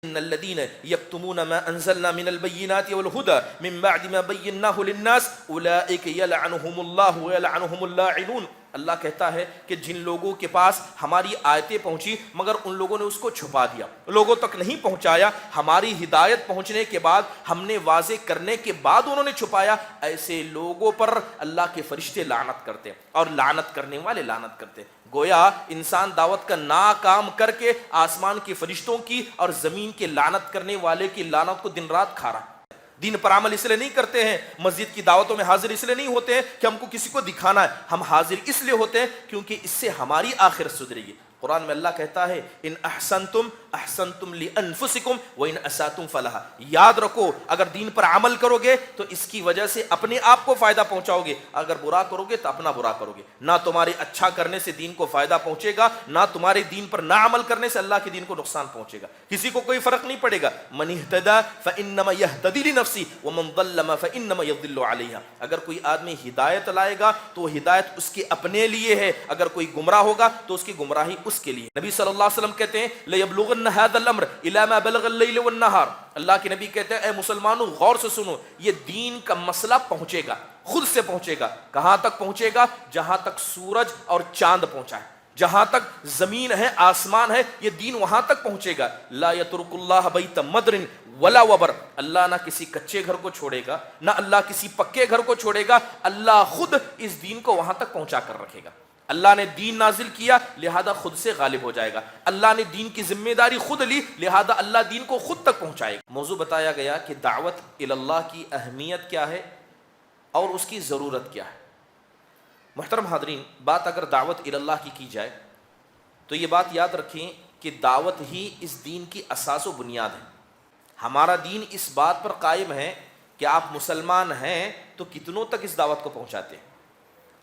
ان الذين يكتمون ما انزلنا من البينات والهدى من بعد ما بيناه للناس اولئك يلعنهم الله ويلعنهم اللاعنون. اللہ کہتا ہے کہ جن لوگوں کے پاس ہماری آیتیں پہنچی مگر ان لوگوں نے اس کو چھپا دیا, لوگوں تک نہیں پہنچایا, ہماری ہدایت پہنچنے کے بعد ہم نے واضح کرنے کے بعد انہوں نے چھپایا, ایسے لوگوں پر اللہ کے فرشتے لعنت کرتے اور لعنت کرنے والے لعنت کرتے. گویا انسان دعوت کا ناکام کر کے آسمان کے فرشتوں کی اور زمین کے لعنت کرنے والے کی لعنت کو دن رات کھا رہا. دین پر عمل اس لیے نہیں کرتے ہیں, مسجد کی دعوتوں میں حاضر اس لیے نہیں ہوتے ہیں کہ ہم کو کسی کو دکھانا ہے, ہم حاضر اس لیے ہوتے ہیں کیونکہ اس سے ہماری آخرت سدھرے گی. قرآن میں اللہ کہتا ہے ان احسنتم احسنتم لانفسکم وان اساتم فلھا. یاد رکھو اگر دین پر عمل کرو گے تو اس کی وجہ سے اپنے آپ کو فائدہ پہنچاؤ گے, اگر برا کرو گے تو اپنا برا کرو گے. نہ تمہارے اچھا کرنے سے دین کو فائدہ پہنچے گا, نہ تمہارے دین پر نہ عمل کرنے سے اللہ کے دین کو نقصان پہنچے گا. کسی کو کوئی فرق نہیں پڑے گا. من اہتدی فانما یہتدی لنفسہ ومن ضل فانما یضل علیہا. اگر کوئی آدمی ہدایت لائے گا تو ہدایت اس کے اپنے لیے ہے, اگر کوئی گمراہ ہوگا تو اس کی گمراہی اس کے لیے. نبی صلی اللہ علیہ وسلم کہتے ہیں لَيَبْلُغَنَّ هَذَا الْأَمْرَ إِلَى مَا بَلَغَ اللَّيْلُ وَالنَّهَارُ. اللہ کے نبی کہتے ہیں اے مسلمانوں غور سے سنو, یہ دین کا مسئلہ پہنچے گا, خود سے پہنچے گا. کہاں تک پہنچے گا؟ جہاں تک سورج اور چاند پہنچا ہے, جہاں تک زمین ہے آسمان ہے, یہ دین وہاں تک پہنچے گا. لا يترك الله بيت مدر ولا وبر. اللہ نہ کسی کچے گھر کو چھوڑے گا, نہ اللہ کسی پکے گھر کو چھوڑے گا, اللہ خود اس دین کو وہاں تک پہنچا کر رکھے گا. اللہ نے دین نازل کیا لہذا خود سے غالب ہو جائے گا. اللہ نے دین کی ذمہ داری خود لی لہذا اللہ دین کو خود تک پہنچائے گا. موضوع بتایا گیا کہ دعوت اللہ کی اہمیت کیا ہے اور اس کی ضرورت کیا ہے. محترم حاضرین, بات اگر دعوت اللہ کی جائے تو یہ بات یاد رکھیں کہ دعوت ہی اس دین کی اساس و بنیاد ہے. ہمارا دین اس بات پر قائم ہے کہ آپ مسلمان ہیں تو کتنوں تک اس دعوت کو پہنچاتے ہیں.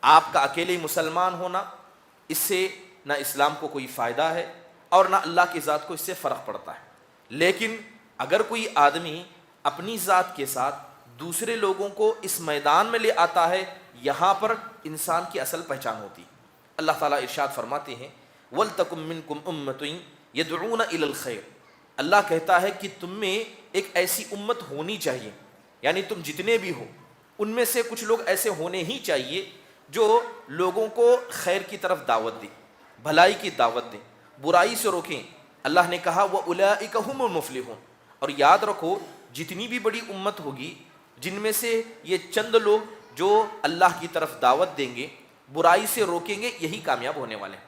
آپ کا اکیلے مسلمان ہونا, اس سے نہ اسلام کو کوئی فائدہ ہے اور نہ اللہ کی ذات کو اس سے فرق پڑتا ہے. لیکن اگر کوئی آدمی اپنی ذات کے ساتھ دوسرے لوگوں کو اس میدان میں لے آتا ہے, یہاں پر انسان کی اصل پہچان ہوتی. اللہ تعالیٰ ارشاد فرماتے ہیں وَلْتَكُمْ مِنْكُمْ أُمَّةٌ يَدْعُونَ إِلَى الْخَيْرِ. اللہ کہتا ہے کہ تم میں ایک ایسی امت ہونی چاہیے, یعنی تم جتنے بھی ہو ان میں سے کچھ لوگ ایسے ہونے ہی چاہیے جو لوگوں کو خیر کی طرف دعوت دیں, بھلائی کی دعوت دیں, برائی سے روکیں. اللہ نے کہا وَأُولَئِكَ هُمُ الْمُفْلِحُونَ. اور یاد رکھو جتنی بھی بڑی امت ہوگی جن میں سے یہ چند لوگ جو اللہ کی طرف دعوت دیں گے, برائی سے روکیں گے, یہی کامیاب ہونے والے ہیں.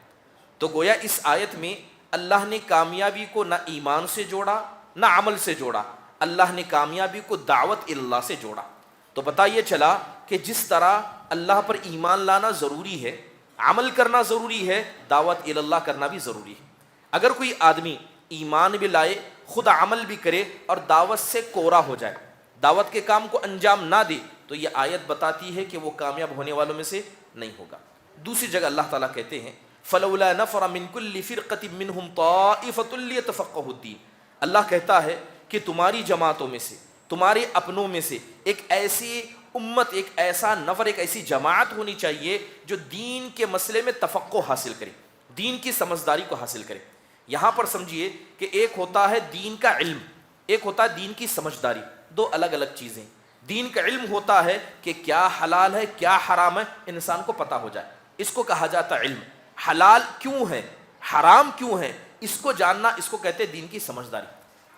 تو گویا اس آیت میں اللہ نے کامیابی کو نہ ایمان سے جوڑا نہ عمل سے جوڑا, اللہ نے کامیابی کو دعوت اللہ سے جوڑا. تو پتہ یہ چلا کہ جس طرح اللہ پر ایمان لانا ضروری ہے, عمل کرنا ضروری ہے, دعوت اللہ کرنا بھی ضروری ہے. اگر کوئی آدمی ایمان بھی لائے, خود عمل بھی کرے اور دعوت سے کورا ہو جائے, دعوت کے کام کو انجام نہ دے, تو یہ آیت بتاتی ہے کہ وہ کامیاب ہونے والوں میں سے نہیں ہوگا. دوسری جگہ اللہ تعالیٰ کہتے ہیں فَلَوْلَا نَفَرَ مِن كُلِّ فِرْقَةٍ مِّنْهُمْ طَائِفَةٌ لِيَتَفَقَّهُوا الدِّينَ. اللہ کہتا ہے کہ تمہاری جماعتوں میں سے, تمہارے اپنوں میں سے ایک ایسی امت, ایک ایسا نفر, ایک ایسی جماعت ہونی چاہیے جو دین کے مسئلے میں تفقہ حاصل کرے, دین کی سمجھداری کو حاصل کرے. یہاں پر سمجھیے کہ ایک ہوتا ہے دین کا علم, ایک ہوتا ہے دین کی سمجھداری, دو الگ الگ چیزیں. دین کا علم ہوتا ہے کہ کیا حلال ہے کیا حرام ہے انسان کو پتہ ہو جائے, اس کو کہا جاتا ہے علم. حلال کیوں ہے, حرام کیوں ہے, اس کو جاننا, اس کو کہتے ہیں دین کی سمجھداری.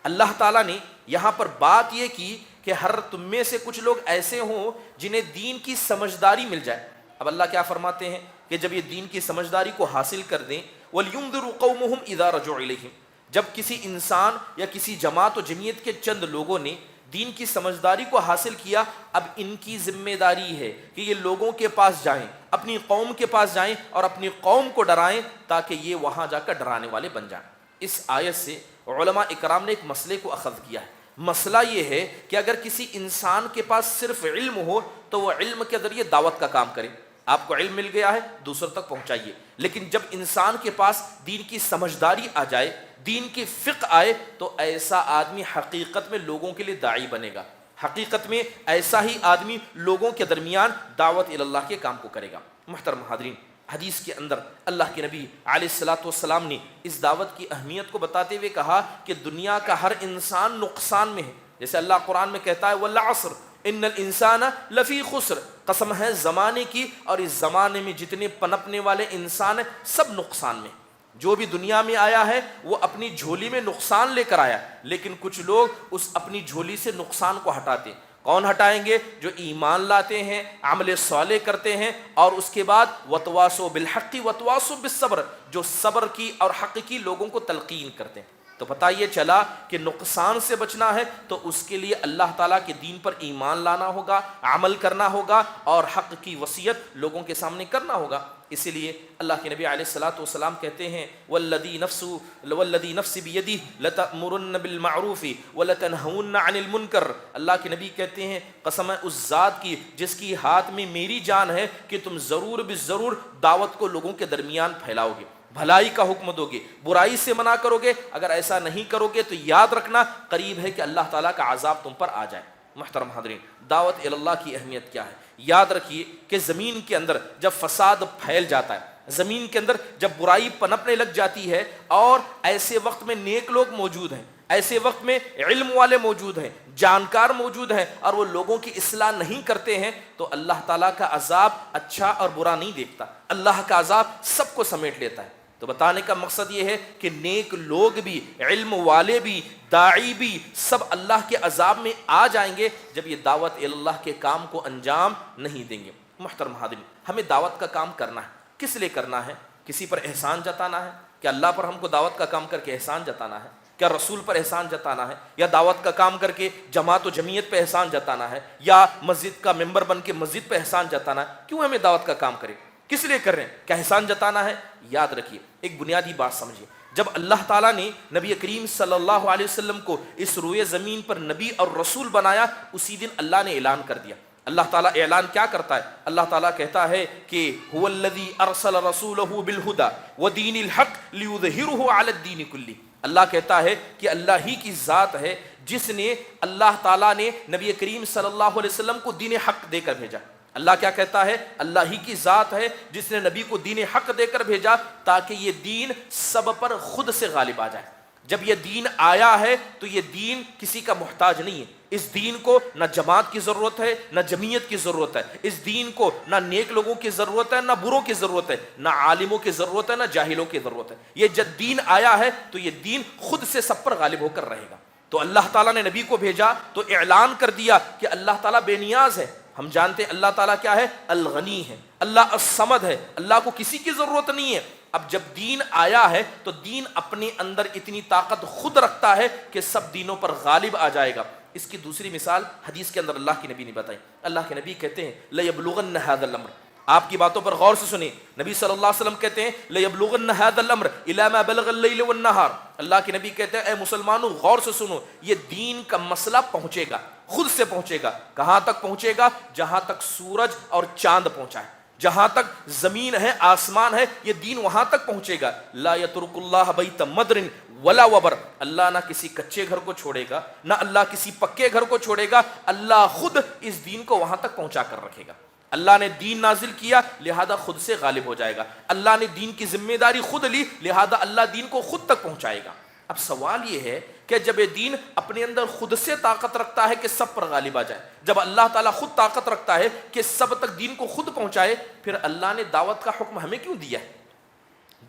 اللہ تعالیٰ نے یہاں پر بات یہ کی کہ ہر تم میں سے کچھ لوگ ایسے ہوں جنہیں دین کی سمجھداری مل جائے. اب اللہ کیا فرماتے ہیں کہ جب یہ دین کی سمجھداری کو حاصل کر دیں وَلْيُنذِرُوا قَوْمُهُمْ إِذَا رَجُعُوا إِلَيْهِمْ. جب کسی انسان یا کسی جماعت و جمعیت کے چند لوگوں نے دین کی سمجھداری کو حاصل کیا, اب ان کی ذمہ داری ہے کہ یہ لوگوں کے پاس جائیں, اپنی قوم کے پاس جائیں اور اپنی قوم کو ڈرائیں تاکہ یہ وہاں جا کر ڈرانے والے بن جائیں. اس آیت سے علماء اکرام نے ایک مسئلے کو اخذ کیا ہے. مسئلہ یہ ہے کہ اگر کسی انسان کے پاس صرف علم ہو تو وہ علم کے ذریعے دعوت کا کام کرے. آپ کو علم مل گیا ہے, دوسروں تک پہنچائیے. لیکن جب انسان کے پاس دین کی سمجھداری آ جائے, دین کی فقہ آئے, تو ایسا آدمی حقیقت میں لوگوں کے لیے داعی بنے گا, حقیقت میں ایسا ہی آدمی لوگوں کے درمیان دعوت اللہ کے کام کو کرے گا. محترم حاضرین, حدیث کے اندر اللہ کے نبی علیہ الصلوۃ والسلام نے اس دعوت کی اہمیت کو بتاتے ہوئے کہا کہ دنیا کا ہر انسان نقصان میں ہے. جیسے اللہ قرآن میں کہتا ہے والعصر ان الانسان لفی خسر، قسم ہے زمانے کی اور اس زمانے میں جتنے پنپنے والے انسان ہیں سب نقصان میں. جو بھی دنیا میں آیا ہے وہ اپنی جھولی میں نقصان لے کر آیا، لیکن کچھ لوگ اس اپنی جھولی سے نقصان کو ہٹاتے. کون ہٹائیں گے؟ جو ایمان لاتے ہیں، عمل صالح کرتے ہیں، اور اس کے بعد وتواصوا بالحق وتواصوا بالصبر، جو صبر کی اور حق کی لوگوں کو تلقین کرتے ہیں. تو پتہ یہ چلا کہ نقصان سے بچنا ہے تو اس کے لیے اللہ تعالیٰ کے دین پر ایمان لانا ہوگا، عمل کرنا ہوگا اور حق کی وصیت لوگوں کے سامنے کرنا ہوگا. اسی لیے اللہ کے نبی علیہ الصلوۃ والسلام کہتے ہیں والذی نفسی بیدہ لتأمرن بالمعروف ولتنہون عن المنکر. اللہ کے نبی کہتے ہیں قسم ہے اس ذات کی جس کی ہاتھ میں میری جان ہے کہ تم ضرور بالضرور دعوت کو لوگوں کے درمیان پھیلاؤ گے، بھلائی کا حکم دو گے، برائی سے منع کرو گے. اگر ایسا نہیں کرو گے تو یاد رکھنا قریب ہے کہ اللہ تعالیٰ کا عذاب تم پر آ جائے. محترم حاضرین، دعوت اللہ کی اہمیت کیا ہے؟ یاد رکھیے کہ زمین کے اندر جب فساد پھیل جاتا ہے، زمین کے اندر جب برائی پنپنے لگ جاتی ہے اور ایسے وقت میں نیک لوگ موجود ہیں، ایسے وقت میں علم والے موجود ہیں، جانکار موجود ہیں اور وہ لوگوں کی اصلاح نہیں کرتے ہیں، تو اللہ تعالیٰ کا عذاب اچھا اور برا نہیں دیکھتا. اللہ کا عذاب سب کو سمیٹ لیتا ہے. تو بتانے کا مقصد یہ ہے کہ نیک لوگ بھی، علم والے بھی، داعی بھی سب اللہ کے عذاب میں آ جائیں گے جب یہ دعوت اللہ کے کام کو انجام نہیں دیں گے. محترم حاضرین، ہمیں دعوت کا کام کرنا ہے. کس لیے کرنا ہے؟ کسی پر احسان جتانا ہے؟ کیا اللہ پر ہم کو دعوت کا کام کر کے احسان جتانا ہے؟ کیا رسول پر احسان جتانا ہے؟ یا دعوت کا کام کر کے جماعت و جمعیت پہ احسان جتانا ہے؟ یا مسجد کا ممبر بن کے مسجد پہ احسان جتانا ہے؟ کیوں ہمیں دعوت کا کام کرے؟ کس لیے کر رہے ہیں؟ کیا احسان جتانا ہے؟ یاد رکھیے ایک بنیادی بات سمجھیے. جب اللہ تعالیٰ نے نبی کریم صلی اللہ علیہ وسلم کو اس روئے زمین پر نبی اور رسول بنایا، اسی دن اللہ نے اعلان کر دیا. اللہ تعالیٰ اعلان کیا کرتا ہے؟ اللہ تعالیٰ کہتا ہے کہ هو الذی ارسل رسولہ بالہدی ودین الحق لیظہرہ علی الدین کلہ. اللہ کہتا ہے کہ اللہ ہی کی ذات ہے جس نے، اللہ تعالیٰ نے نبی کریم صلی اللہ علیہ وسلم کو دین حق دے کر بھیجا. اللہ کیا کہتا ہے؟ اللہ ہی کی ذات ہے جس نے نبی کو دین حق دے کر بھیجا تاکہ یہ دین سب پر خود سے غالب آ جائے. جب یہ دین آیا ہے تو یہ دین کسی کا محتاج نہیں ہے. اس دین کو نہ جماعت کی ضرورت ہے، نہ جمعیت کی ضرورت ہے. اس دین کو نہ نیک لوگوں کی ضرورت ہے، نہ بروں کی ضرورت ہے، نہ عالموں کی ضرورت ہے، نہ جاہلوں کی ضرورت ہے. یہ جب دین آیا ہے تو یہ دین خود سے سب پر غالب ہو کر رہے گا. تو اللہ تعالیٰ نے نبی کو بھیجا تو اعلان کر دیا کہ اللہ تعالیٰ بے نیاز ہے. ہم جانتے ہیں اللہ تعالیٰ کیا ہے؟ الغنی ہے، اللہ الصمد ہے، اللہ کو کسی کی ضرورت نہیں ہے. اب جب دین آیا ہے تو دین اپنے اندر اتنی طاقت خود رکھتا ہے کہ سب دینوں پر غالب آ جائے گا. اس کی دوسری مثال حدیث کے اندر اللہ کے نبی نے بتائی. اللہ کے نبی کہتے ہیں لَيَبْلُغَنَّ هَذَا الْأَمْرَ. آپ کی باتوں پر غور سے سنیں. نبی صلی اللہ علیہ وسلم کہتے ہیں لَيَبْلُغَنَّ هَذَا الْأَمْرَ إِلَى مَا بَلَغَ اللَّيْلُ وَالنَّهَارُ. اللہ کے نبی کہتے ہیں اے مسلمانوں غور سے سنو، یہ دین کا مسئلہ پہنچے گا، خود سے پہنچے گا. کہاں تک پہنچے گا؟ جہاں تک سورج اور چاند پہنچا ہے، جہاں تک زمین ہے، آسمان ہے، یہ دین وہاں تک پہنچے گا. لا یترک اللہ بیت مدر ولا وبر. اللہ نہ کسی کچے گھر کو چھوڑے گا، نہ اللہ کسی پکے گھر کو چھوڑے گا. اللہ خود اس دین کو وہاں تک پہنچا کر رکھے گا. اللہ نے دین نازل کیا لہذا خود سے غالب ہو جائے گا. اللہ نے دین کی ذمہ داری خود لی لہذا اللہ دین کو خود تک پہنچائے گا. اب سوال یہ ہے کہ جب یہ دین اپنے اندر خود سے طاقت رکھتا ہے کہ سب پر غالب آ جائے، جب اللہ تعالیٰ خود طاقت رکھتا ہے کہ سب تک دین کو خود پہنچائے، پھر اللہ نے دعوت کا حکم ہمیں کیوں دیا ہے؟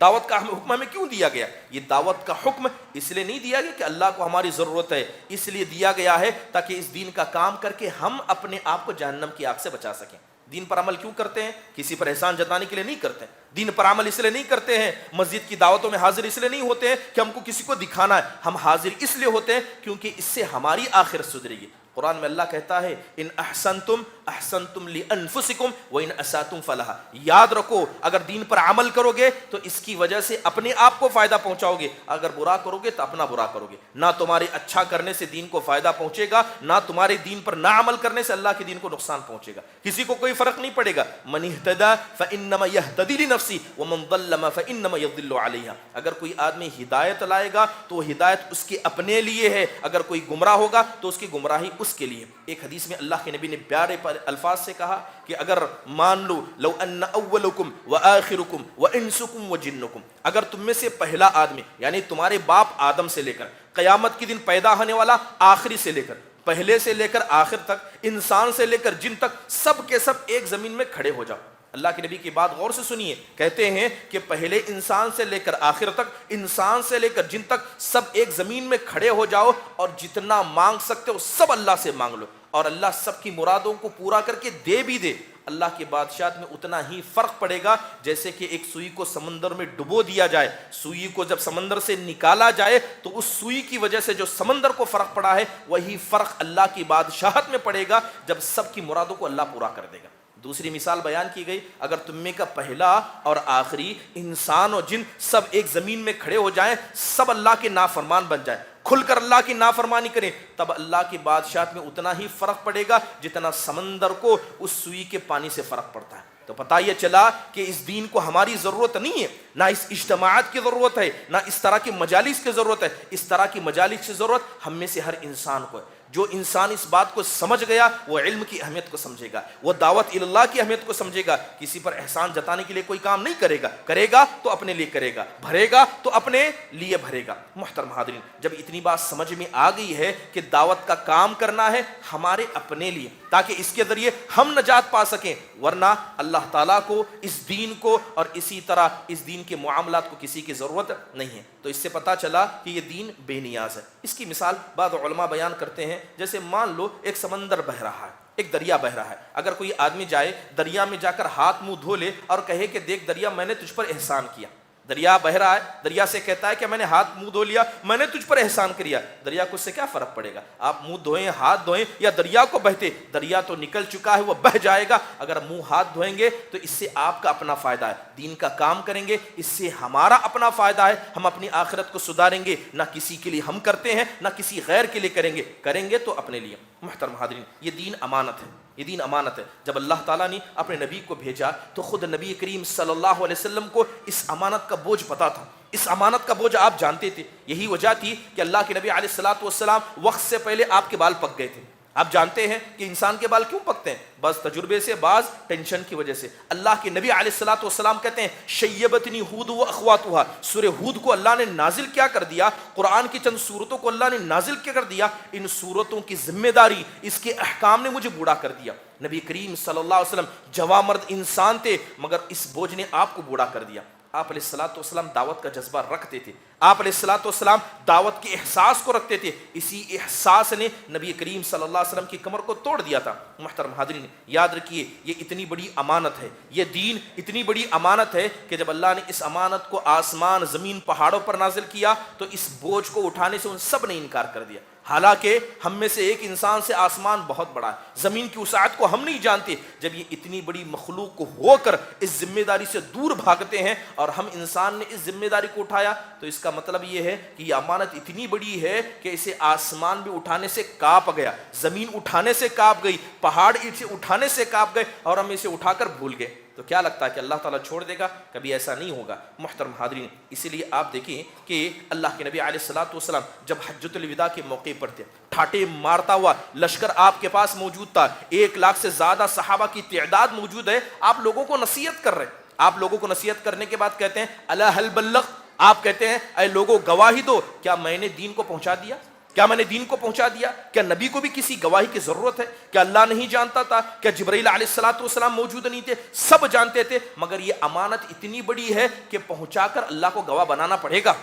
دعوت کا حکم ہمیں کیوں دیا گیا؟ یہ دعوت کا حکم اس لیے نہیں دیا گیا کہ اللہ کو ہماری ضرورت ہے، اس لیے دیا گیا ہے تاکہ اس دین کا کام کر کے ہم اپنے آپ کو جہنم کی آگ سے بچا سکیں. دین پر عمل کیوں کرتے ہیں؟ کسی پر احسان جتانے کے لیے نہیں کرتے ہیں. دین پر عمل اس لیے نہیں کرتے ہیں، مسجد کی دعوتوں میں حاضر اس لیے نہیں ہوتے ہیں کہ ہم کو کسی کو دکھانا ہے. ہم حاضر اس لیے ہوتے ہیں کیونکہ اس سے ہماری آخرت سدھرے گی. قرآن میں اللہ کہتا ہے ان احسنتم احسنتم لانفسکم وان اساتم فلہا. یاد رکھو اگر دین پر عمل کرو گے تو اس کی وجہ سے اپنے آپ کو فائدہ پہنچاؤ گے، اگر برا کرو گے تو اپنا برا کرو گے. نہ تمہارے اچھا کرنے سے دین کو فائدہ پہنچے گا، نہ تمہارے دین پر نہ عمل کرنے سے اللہ کے دین کو نقصان پہنچے گا. کسی کو کوئی فرق نہیں پڑے گا. من اہتدی فانما یہتدی لنفسہ ومن ضل فانما یضل علیہا. اگر کوئی آدمی ہدایت لائے گا تو وہ ہدایت اس کے اپنے لیے ہے، اگر کوئی گمراہ ہوگا تو اس کی گمراہی اس کے لیے۔ ایک حدیث میں اللہ کے نبی نے پیارے الفاظ سے کہا کہ اگر مان لو لو ان اولکم وآخرکم وانسکم وجنکم، اگر تم میں سے پہلا آدمی یعنی تمہارے باپ آدم سے لے کر قیامت کے دن پیدا ہونے والا آخری سے لے کر پہلے سے لے کر آخر تک، انسان سے لے کر جن تک، سب کے سب ایک زمین میں کھڑے ہو جاؤ۔ اللہ کے نبی کی بات غور سے سنیے، کہتے ہیں کہ پہلے انسان سے لے کر آخر تک، انسان سے لے کر جن تک، سب ایک زمین میں کھڑے ہو جاؤ اور جتنا مانگ سکتے ہو سب اللہ سے مانگ لو، اور اللہ سب کی مرادوں کو پورا کر کے دے بھی دے۔ اللہ کی بادشاہت میں اتنا ہی فرق پڑے گا جیسے کہ ایک سوئی کو سمندر میں ڈبو دیا جائے، سوئی کو جب سمندر سے نکالا جائے تو اس سوئی کی وجہ سے جو سمندر کو فرق پڑا ہے وہی فرق اللہ کی بادشاہت میں پڑے گا جب سب کی مرادوں کو اللہ پورا کر دے گا۔ دوسری مثال بیان کی گئی، اگر تم میں کا پہلا اور آخری، انسان اور جن، سب ایک زمین میں کھڑے ہو جائیں، سب اللہ کے نافرمان بن جائیں، کھل کر اللہ کی نافرمانی کریں، تب اللہ کی بادشاہت میں اتنا ہی فرق پڑے گا جتنا سمندر کو اس سوئی کے پانی سے فرق پڑتا ہے۔ تو پتہ یہ چلا کہ اس دین کو ہماری ضرورت نہیں ہے، نہ اس اجتماعات کی ضرورت ہے، نہ اس طرح کی مجالس کی ضرورت ہے، اس طرح کی مجالس کی ضرورت ہم میں سے ہر انسان کو ہے۔ جو انسان اس بات کو سمجھ گیا وہ علم کی اہمیت کو سمجھے گا، وہ دعوت اللہ کی اہمیت کو سمجھے گا، کسی پر احسان جتانے کے لیے کوئی کام نہیں کرے گا، کرے گا تو اپنے لیے کرے گا، بھرے گا تو اپنے لیے بھرے گا۔ محترم حاضرین، جب اتنی بات سمجھ میں آ گئی ہے کہ دعوت کا کام کرنا ہے ہمارے اپنے لیے تاکہ اس کے ذریعے ہم نجات پا سکیں، ورنہ اللہ تعالیٰ کو، اس دین کو اور اسی طرح اس دین کے معاملات کو کسی کی ضرورت نہیں ہے۔ تو اس سے پتہ چلا کہ یہ دین بے نیاز ہے۔ اس کی مثال بعض علماء بیان کرتے ہیں، جیسے مان لو ایک سمندر بہہ رہا ہے، ایک دریا بہہ رہا ہے، اگر کوئی آدمی جائے دریا میں جا کر ہاتھ منہ دھو لے اور کہے کہ دیکھ دریا میں نے تجھ پر احسان کیا، دریا بہہ رہا ہے، دریا سے کہتا ہے کہ میں نے ہاتھ منہ دھو لیا، میں نے تجھ پر احسان کیا، دریا کو اس سے کیا فرق پڑے گا؟ آپ منہ دھوئیں، ہاتھ دھوئیں یا دریا کو بہتے، دریا تو نکل چکا ہے، وہ بہہ جائے گا۔ اگر منہ ہاتھ دھوئیں گے تو اس سے آپ کا اپنا فائدہ ہے، دین کا کام کریں گے اس سے ہمارا اپنا فائدہ ہے، ہم اپنی آخرت کو سدھاریں گے، نہ کسی کے لیے ہم کرتے ہیں نہ کسی غیر کے لیے کریں گے، کریں گے تو اپنے لیے۔ محترم حاضرین، یہ دین امانت ہے، یہ دین امانت ہے۔ جب اللہ تعالیٰ نے اپنے نبی کو بھیجا تو خود نبی کریم صلی اللہ علیہ وسلم کو اس امانت کا بوجھ پتا تھا، اس امانت کا بوجھ آپ جانتے تھے۔ یہی وجہ تھی کہ اللہ کے نبی علیہ الصلوۃ والسلام وقت سے پہلے آپ کے بال پک گئے تھے۔ آپ جانتے ہیں کہ انسان کے بال کیوں پکتے ہیں؟ بس تجربے سے، بعض ٹینشن کی وجہ سے۔ اللہ کے نبی علیہ الصلوۃ والسلام کہتے ہیں شیبتنی ہود و اخواتها، سورہ ہود کو اللہ نے نازل کیا کر دیا، قرآن کی چند صورتوں کو اللہ نے نازل کیا کر دیا، ان صورتوں کی ذمہ داری، اس کے احکام نے مجھے بوڑھا کر دیا۔ نبی کریم صلی اللہ علیہ وسلم جوان مرد انسان تھے مگر اس بوجھ نے آپ کو بوڑھا کر دیا۔ آپ علیہ الصلوۃ والسلام دعوت کا جذبہ رکھتے تھے، آپ علیہ الصلوۃ والسلام دعوت کے احساس کو رکھتے تھے، اسی احساس نے نبی کریم صلی اللہ علیہ وسلم کی کمر کو توڑ دیا تھا۔ محترم حاضرین، یاد رکھیے یہ اتنی بڑی امانت ہے، یہ دین اتنی بڑی امانت ہے کہ جب اللہ نے اس امانت کو آسمان، زمین، پہاڑوں پر نازل کیا تو اس بوجھ کو اٹھانے سے ان سب نے انکار کر دیا۔ حالانکہ ہم میں سے ایک انسان سے آسمان بہت بڑا ہے، زمین کی وسعت کو ہم نہیں جانتے، جب یہ اتنی بڑی مخلوق کو ہو کر اس ذمہ داری سے دور بھاگتے ہیں اور ہم انسان نے اس ذمہ داری کو اٹھایا تو اس کا مطلب یہ ہے کہ یہ امانت اتنی بڑی ہے کہ اسے آسمان بھی اٹھانے سے کانپ گیا، زمین اٹھانے سے کانپ گئی، پہاڑ اسے اٹھانے سے کانپ گئے اور ہم اسے اٹھا کر بھول گئے۔ تو کیا لگتا ہے کہ اللہ تعالیٰ چھوڑ دے گا؟ کبھی ایسا نہیں ہوگا۔ محترم حاضرین، اسی لیے آپ دیکھیں کہ اللہ کے نبی علیہ الصلوۃ والسلام جب حجۃ الوداع کے موقع پر تھے، ٹھاٹے مارتا ہوا لشکر آپ کے پاس موجود تھا، 1,00,000 سے زیادہ صحابہ کی تعداد موجود ہے، آپ لوگوں کو نصیحت کر رہے ہیں۔ آپ لوگوں کو نصیحت کرنے کے بعد کہتے ہیں الا هل بلغت، آپ کہتے ہیں اے لوگوں گواہی دو، کیا میں نے دین کو پہنچا دیا؟ کیا میں نے دین کو پہنچا دیا؟ کیا نبی کو بھی کسی گواہی کی ضرورت ہے؟ کیا اللہ نہیں جانتا تھا؟ کیا جبرائیل علیہ الصلوۃ والسلام موجود نہیں تھے؟ سب جانتے تھے، مگر یہ امانت اتنی بڑی ہے کہ پہنچا کر اللہ کو گواہ بنانا پڑے گا۔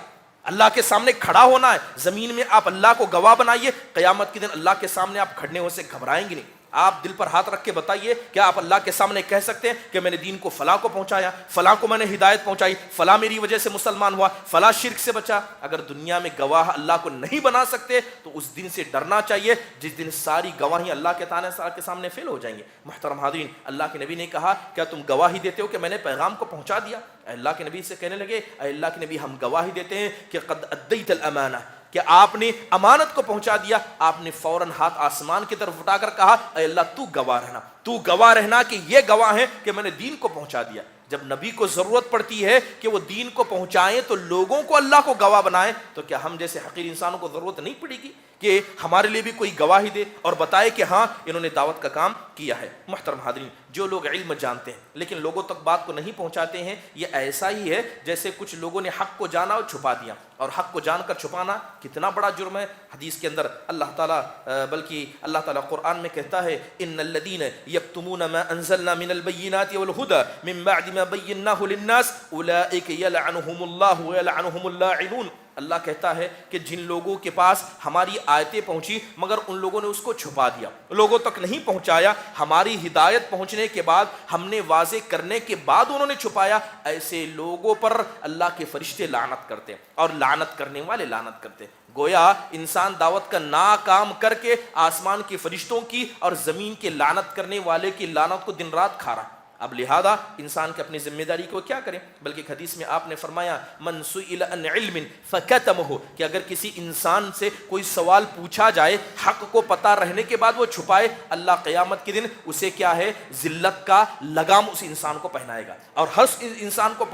اللہ کے سامنے کھڑا ہونا ہے، زمین میں آپ اللہ کو گواہ بنائیے، قیامت کے دن اللہ کے سامنے آپ کھڑنے ہو سے گھبرائیں گے نہیں۔ آپ دل پر ہاتھ رکھ کے بتائیے، کیا آپ اللہ کے سامنے کہہ سکتے ہیں کہ میں نے دین کو فلاں کو پہنچایا، فلاں کو میں نے ہدایت پہنچائی، فلاں میری وجہ سے مسلمان ہوا، فلاں شرک سے بچا؟ اگر دنیا میں گواہ اللہ کو نہیں بنا سکتے تو اس دن سے ڈرنا چاہیے جس دن ساری گواہی اللہ کے سامنے فیل ہو جائیں گے۔ محترم حاضرین، اللہ کے نبی نے کہا کیا تم گواہی دیتے ہو کہ میں نے پیغام کو پہنچا دیا؟ اللہ کے نبی سے کہنے لگے اے اللہ کے نبی، ہم گواہی دیتے ہیں کہ قد ادیت الامانہ، کہ آپ نے امانت کو پہنچا دیا۔ آپ نے فوراً ہاتھ آسمان کی طرف اٹھا کر کہا اے اللہ تو گواہ رہنا، تو گواہ رہنا کہ یہ گواہ ہے کہ میں نے دین کو پہنچا دیا۔ جب نبی کو ضرورت پڑتی ہے کہ وہ دین کو پہنچائیں تو لوگوں کو اللہ کو گواہ بنائیں، تو کیا ہم جیسے حقیر انسانوں کو ضرورت نہیں پڑے گی کہ ہمارے لیے بھی کوئی گواہی دے اور بتائے کہ ہاں انہوں نے دعوت کا کام کیا ہے۔ محترم حاضرین، جو لوگ علم جانتے ہیں لیکن لوگوں تک بات کو نہیں پہنچاتے ہیں، یہ ایسا ہی ہے جیسے کچھ لوگوں نے حق کو جانا اور چھپا دیا، اور حق کو جان کر چھپانا کتنا بڑا جرم ہے۔ حدیث کے اندر اللہ تعالیٰ بلکہ اللہ تعالیٰ قرآن میں کہتا ہے ان الذین یکتمون ما انزلنا من البینات والہدی من بعد ما بیناہ للناس اولئک یلعنہم اللہ ویلعنہم اللاعنون۔ اللہ کہتا ہے کہ جن لوگوں کے پاس ہماری آیتیں پہنچی مگر ان لوگوں نے اس کو چھپا دیا، لوگوں تک نہیں پہنچایا، ہماری ہدایت پہنچنے کے بعد، ہم نے واضح کرنے کے بعد انہوں نے چھپایا، ایسے لوگوں پر اللہ کے فرشتے لعنت کرتے ہیں اور لعنت کرنے والے لعنت کرتے ہیں۔ گویا انسان دعوت کا ناکام کر کے آسمان کے فرشتوں کی اور زمین کے لعنت کرنے والے کی لعنت کو دن رات کھا رہا۔ اب لہذا انسان کے اپنی ذمہ داری کو کیا کریں؟ بلکہ حدیث میں آپ نے فرمایا من سئل عن علم فکتمہ، کہ اگر کسی انسان سے کوئی سوال پوچھا جائے حق کو پتہ رہنے کے بعد وہ چھپائے، اللہ قیامت کے دن اسے کیا ہے، ذلت کا لگام اس انسان کو پہنائے گا، اور ہر انسان کو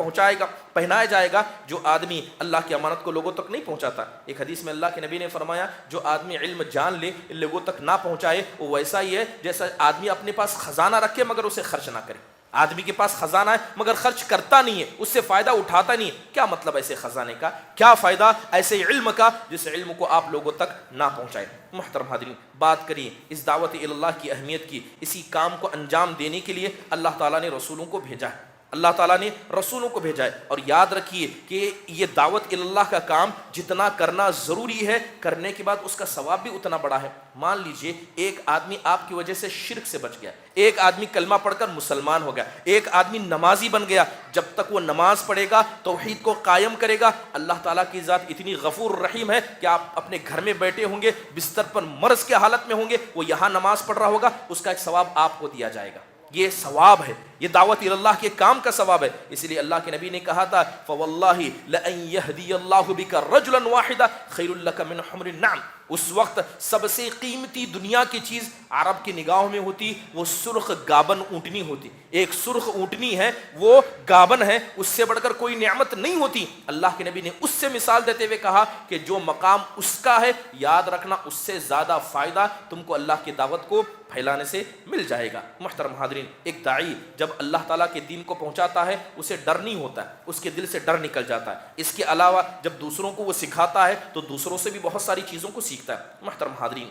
پہنایا جائے گا جو آدمی اللہ کی امانت کو لوگوں تک نہیں پہنچاتا۔ ایک حدیث میں اللہ کے نبی نے فرمایا جو آدمی علم جان لے لوگوں تک نہ پہنچائے وہ ویسا ہی ہے جیسا آدمی اپنے پاس خزانہ رکھے مگر اسے خرچ نہ کرے۔ آدمی کے پاس خزانہ ہے مگر خرچ کرتا نہیں ہے، اس سے فائدہ اٹھاتا نہیں ہے۔ کیا مطلب ایسے خزانے کا، کیا فائدہ ایسے علم کا جس علم کو آپ لوگوں تک نہ پہنچائے؟ محترم حاضرین، بات کریے اس دعوت اللہ کی اہمیت کی۔ اسی کام کو انجام دینے کے لیے اللہ تعالیٰ نے رسولوں کو بھیجا ہے، اللہ تعالیٰ نے رسولوں کو بھیجا ہے۔ اور یاد رکھیے کہ یہ دعوت اللہ کا کام جتنا کرنا ضروری ہے، کرنے کے بعد اس کا ثواب بھی اتنا بڑا ہے۔ مان لیجئے ایک آدمی آپ کی وجہ سے شرک سے بچ گیا، ایک آدمی کلمہ پڑھ کر مسلمان ہو گیا، ایک آدمی نمازی بن گیا، جب تک وہ نماز پڑھے گا، توحید کو قائم کرے گا، اللہ تعالیٰ کی ذات اتنی غفور رحیم ہے کہ آپ اپنے گھر میں بیٹھے ہوں گے، بستر پر مرض کے حالت میں ہوں گے، وہ یہاں نماز پڑھ رہا ہوگا، اس کا ایک ثواب آپ کو دیا جائے گا۔ یہ ثواب ہے، یہ دعوت اللہ کے کام کا ثواب ہے۔ اس لیے اللہ کے نبی نے کہا تھا فواللہ لئن یہدی اللہ بک رجلا واحدا خیر لک من حمر النعم۔ اس وقت سب سے قیمتی دنیا کی چیز عرب کی نگاہوں میں ہوتی وہ سرخ گابن اونٹنی ہوتی۔ ایک سرخ اونٹنی ہے، وہ گابن ہے، اس سے بڑھ کر کوئی نعمت نہیں ہوتی۔ اللہ کے نبی نے اس سے مثال دیتے ہوئے کہا کہ جو مقام اس کا ہے، یاد رکھنا اس سے زیادہ فائدہ تم کو اللہ کی دعوت کو پھیلانے سے مل جائے گا۔ محترم حاضرین، ایک داعی جب اللہ تعالیٰ کے دین کو پہنچاتا ہے اسے ڈر نہیں ہوتا ہے، اس کے دل سے ڈر نکل جاتا ہے۔ اس کے علاوہ جب دوسروں کو وہ سکھاتا ہے تو دوسروں سے بھی بہت ساری چیزوں کو سیکھتا ہے۔ محترم حاضرین،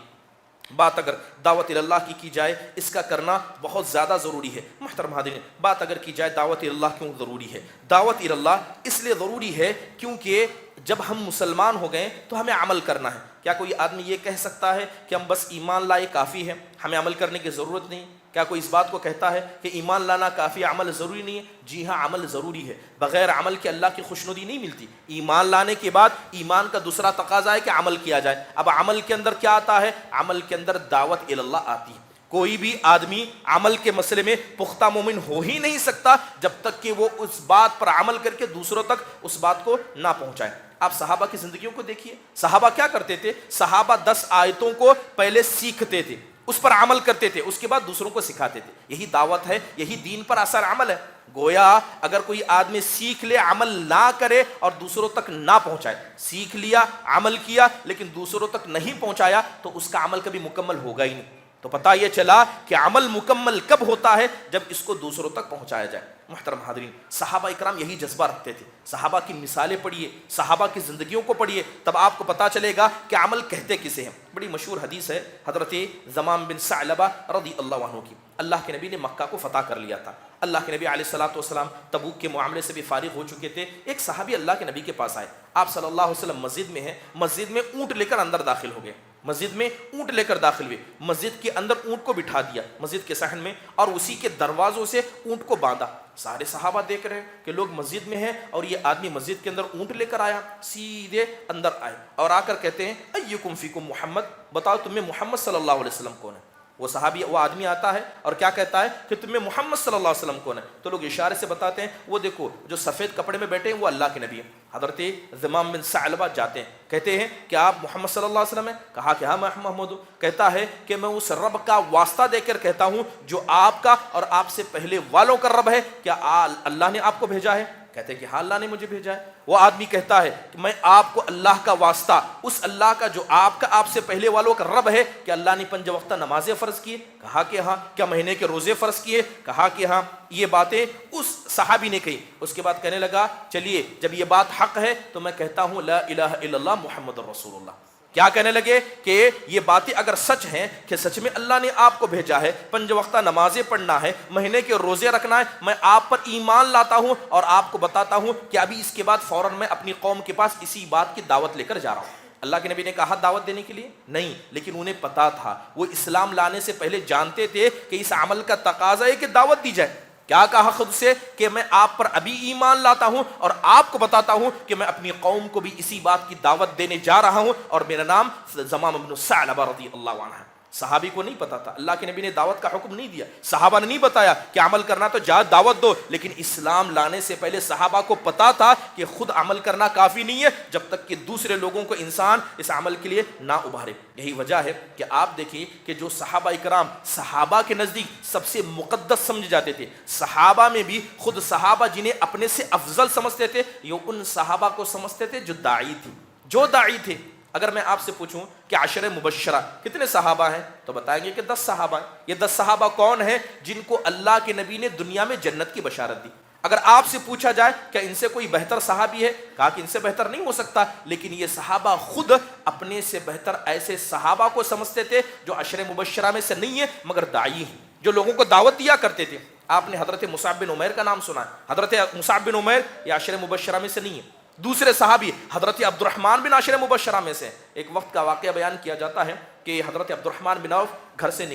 بات اگر دعوت اللہ کی جائے اس کا کرنا بہت زیادہ ضروری ہے۔ محترم حاضرین، بات اگر کی جائے دعوت اللہ کیوں ضروری ہے؟ دعوت اللہ اس لیے ضروری ہے کیونکہ جب ہم مسلمان ہو گئے تو ہمیں عمل کرنا ہے۔ کیا کوئی آدمی یہ کہہ سکتا ہے کہ ہم بس ایمان لائے کافی ہے، ہمیں عمل کرنے کی ضرورت نہیں؟ کیا کوئی اس بات کو کہتا ہے کہ ایمان لانا کافی، عمل ضروری نہیں ہے؟ جی ہاں، عمل ضروری ہے، بغیر عمل کے اللہ کی خوشنودی نہیں ملتی۔ ایمان لانے کے بعد ایمان کا دوسرا تقاضا ہے کہ عمل کیا جائے۔ اب عمل کے اندر کیا آتا ہے؟ عمل کے اندر دعوت اللہ آتی ہے۔ کوئی بھی آدمی عمل کے مسئلے میں پختہ مومن ہو ہی نہیں سکتا جب تک کہ وہ اس بات پر عمل کر کے دوسروں تک اس بات کو نہ پہنچائے۔ آپ صحابہ کی زندگیوں کو دیکھیے، صحابہ کیا کرتے تھے؟ صحابہ 10 آیتوں کو پہلے سیکھتے تھے، اس پر عمل کرتے تھے، اس کے بعد دوسروں کو سکھاتے تھے۔ یہی دعوت ہے، یہی دین پر اثر عمل ہے۔ گویا اگر کوئی آدمی سیکھ لے، عمل نہ کرے اور دوسروں تک نہ پہنچائے، سیکھ لیا، عمل کیا لیکن دوسروں تک نہیں پہنچایا تو اس کا عمل کبھی مکمل ہوگا ہی نہیں۔ تو پتہ یہ چلا کہ عمل مکمل کب ہوتا ہے؟ جب اس کو دوسروں تک پہنچایا جائے۔ محترم حاضرین، صحابہ اکرام یہی جذبہ رکھتے تھے۔ صحابہ کی مثالیں پڑھیے، صحابہ کی زندگیوں کو پڑھیے، تب آپ کو پتہ چلے گا کہ عمل کہتے کسے ہیں۔ بڑی مشہور حدیث ہے حضرت زمام بن ثعلبہ رضی اللہ عنہ کی۔ اللہ کے نبی نے مکہ کو فتح کر لیا تھا۔ اللہ کے نبی علیہ الصلوۃ والسلام تبوک کے معاملے سے بھی فارغ ہو چکے تھے۔ ایک صحابی اللہ کے نبی کے پاس آئے، آپ صلی اللہ علیہ وسلم مسجد میں ہیں، مسجد میں اونٹ لے کر اندر داخل ہو گئے، مسجد میں اونٹ لے کر داخل ہوئے، مسجد کے اندر اونٹ کو بٹھا دیا مسجد کے صحن میں، اور اسی کے دروازوں سے اونٹ کو باندھا۔ سارے صحابہ دیکھ رہے ہیں کہ لوگ مسجد میں ہیں اور یہ آدمی مسجد کے اندر اونٹ لے کر آیا، سیدھے اندر آئے اور آ کر کہتے ہیں ایکم فیکم محمد، بتاؤ تم میں محمد صلی اللہ علیہ وسلم کون ہے؟ وہ صحابی، وہ آدمی آتا ہے اور کیا کہتا ہے کہ تم میں محمد صلی اللہ علیہ وسلم کون ہے؟ تو لوگ اشارے سے بتاتے ہیں وہ دیکھو جو سفید کپڑے میں بیٹھے ہیں وہ اللہ کے نبی ہیں۔ حضرت زمام بن ثعلبہ جاتے ہیں، کہتے ہیں کہ آپ محمد صلی اللہ علیہ وسلم ہیں؟ کہا کہ ہاں میں محمد ہوں۔ کہتا ہے کہ میں اس رب کا واسطہ دے کر کہتا ہوں جو آپ کا اور آپ سے پہلے والوں کا رب ہے، کیا اللہ نے آپ کو بھیجا ہے؟ کہتے ہیں کہ ہاں اللہ نے مجھے بھیجا ہے۔ وہ آدمی کہتا ہے کہ میں آپ کو اللہ کا واسطہ، اس اللہ کا جو آپ سے پہلے والوں کا رب ہے، کہ اللہ نے 5 وقتہ نمازیں فرض کیے؟ کہا کہ ہاں۔ کیا مہینے کے روزے فرض کیے؟ کہا کہ ہاں۔ یہ باتیں اس صحابی نے کہی۔ اس کے بعد کہنے لگا چلیے جب یہ بات حق ہے تو میں کہتا ہوں لا الہ الا اللہ محمد رسول اللہ۔ کیا کہنے لگے کہ یہ باتیں اگر سچ ہیں کہ سچ میں اللہ نے آپ کو بھیجا ہے، 5 وقتہ نمازیں پڑھنا ہے، مہینے کے روزے رکھنا ہے، میں آپ پر ایمان لاتا ہوں اور آپ کو بتاتا ہوں کہ ابھی اس کے بعد فوراً میں اپنی قوم کے پاس اسی بات کی دعوت لے کر جا رہا ہوں۔ اللہ کے نبی نے کہا دعوت دینے کے لیے نہیں، لیکن انہیں پتا تھا، وہ اسلام لانے سے پہلے جانتے تھے کہ اس عمل کا تقاضا ہے کہ دعوت دی جائے۔ کیا کہا خود سے کہ میں آپ پر ابھی ایمان لاتا ہوں اور آپ کو بتاتا ہوں کہ میں اپنی قوم کو بھی اسی بات کی دعوت دینے جا رہا ہوں، اور میرا نام زمام بن ثعلبہ رضی اللہ عنہ ہے۔ صحابی کو نہیں پتا تھا، اللہ کے نبی نے دعوت کا حکم نہیں دیا، صحابہ نے نہیں بتایا کہ عمل کرنا تو جا دعوت دو، لیکن اسلام لانے سے پہلے صحابہ کو پتا تھا کہ خود عمل کرنا کافی نہیں ہے جب تک کہ دوسرے لوگوں کو انسان اس عمل کے لیے نہ ابھارے۔ یہی وجہ ہے کہ آپ دیکھیے کہ جو صحابہ اکرام صحابہ کے نزدیک سب سے مقدس سمجھ جاتے تھے، صحابہ میں بھی خود صحابہ جنہیں اپنے سے افضل سمجھتے تھے، یہ ان صحابہ کو سمجھتے تھے جو داعی تھے۔ اگر میں آپ سے پوچھوں کہ 10 مبشرہ کتنے صحابہ ہیں تو بتائیں گے کہ 10 صحابہ ہیں۔ یہ 10 صحابہ کون ہیں؟ جن کو اللہ کے نبی نے دنیا میں جنت کی بشارت دی۔ اگر آپ سے پوچھا جائے کہ ان سے کوئی بہتر صحابی ہے، کہا کہ ان سے بہتر نہیں ہو سکتا، لیکن یہ صحابہ خود اپنے سے بہتر ایسے صحابہ کو سمجھتے تھے جو 10 مبشرہ میں سے نہیں ہے مگر داعی ہیں، جو لوگوں کو دعوت دیا کرتے تھے۔ آپ نے حضرت مصعب بن عمیر کا نام سنا ہے۔ حضرت مصعب بن عمیر یہ 10 مبشرہ میں سے نہیں ہے۔ دوسرے صحابی حضرت عبد الرحمن بن 10 مبشرہ میں سے۔ ایک وقت کا واقعہ بیان کیا جاتا ہے کہ حضرت عبد الرحمن بن عوف گھر سے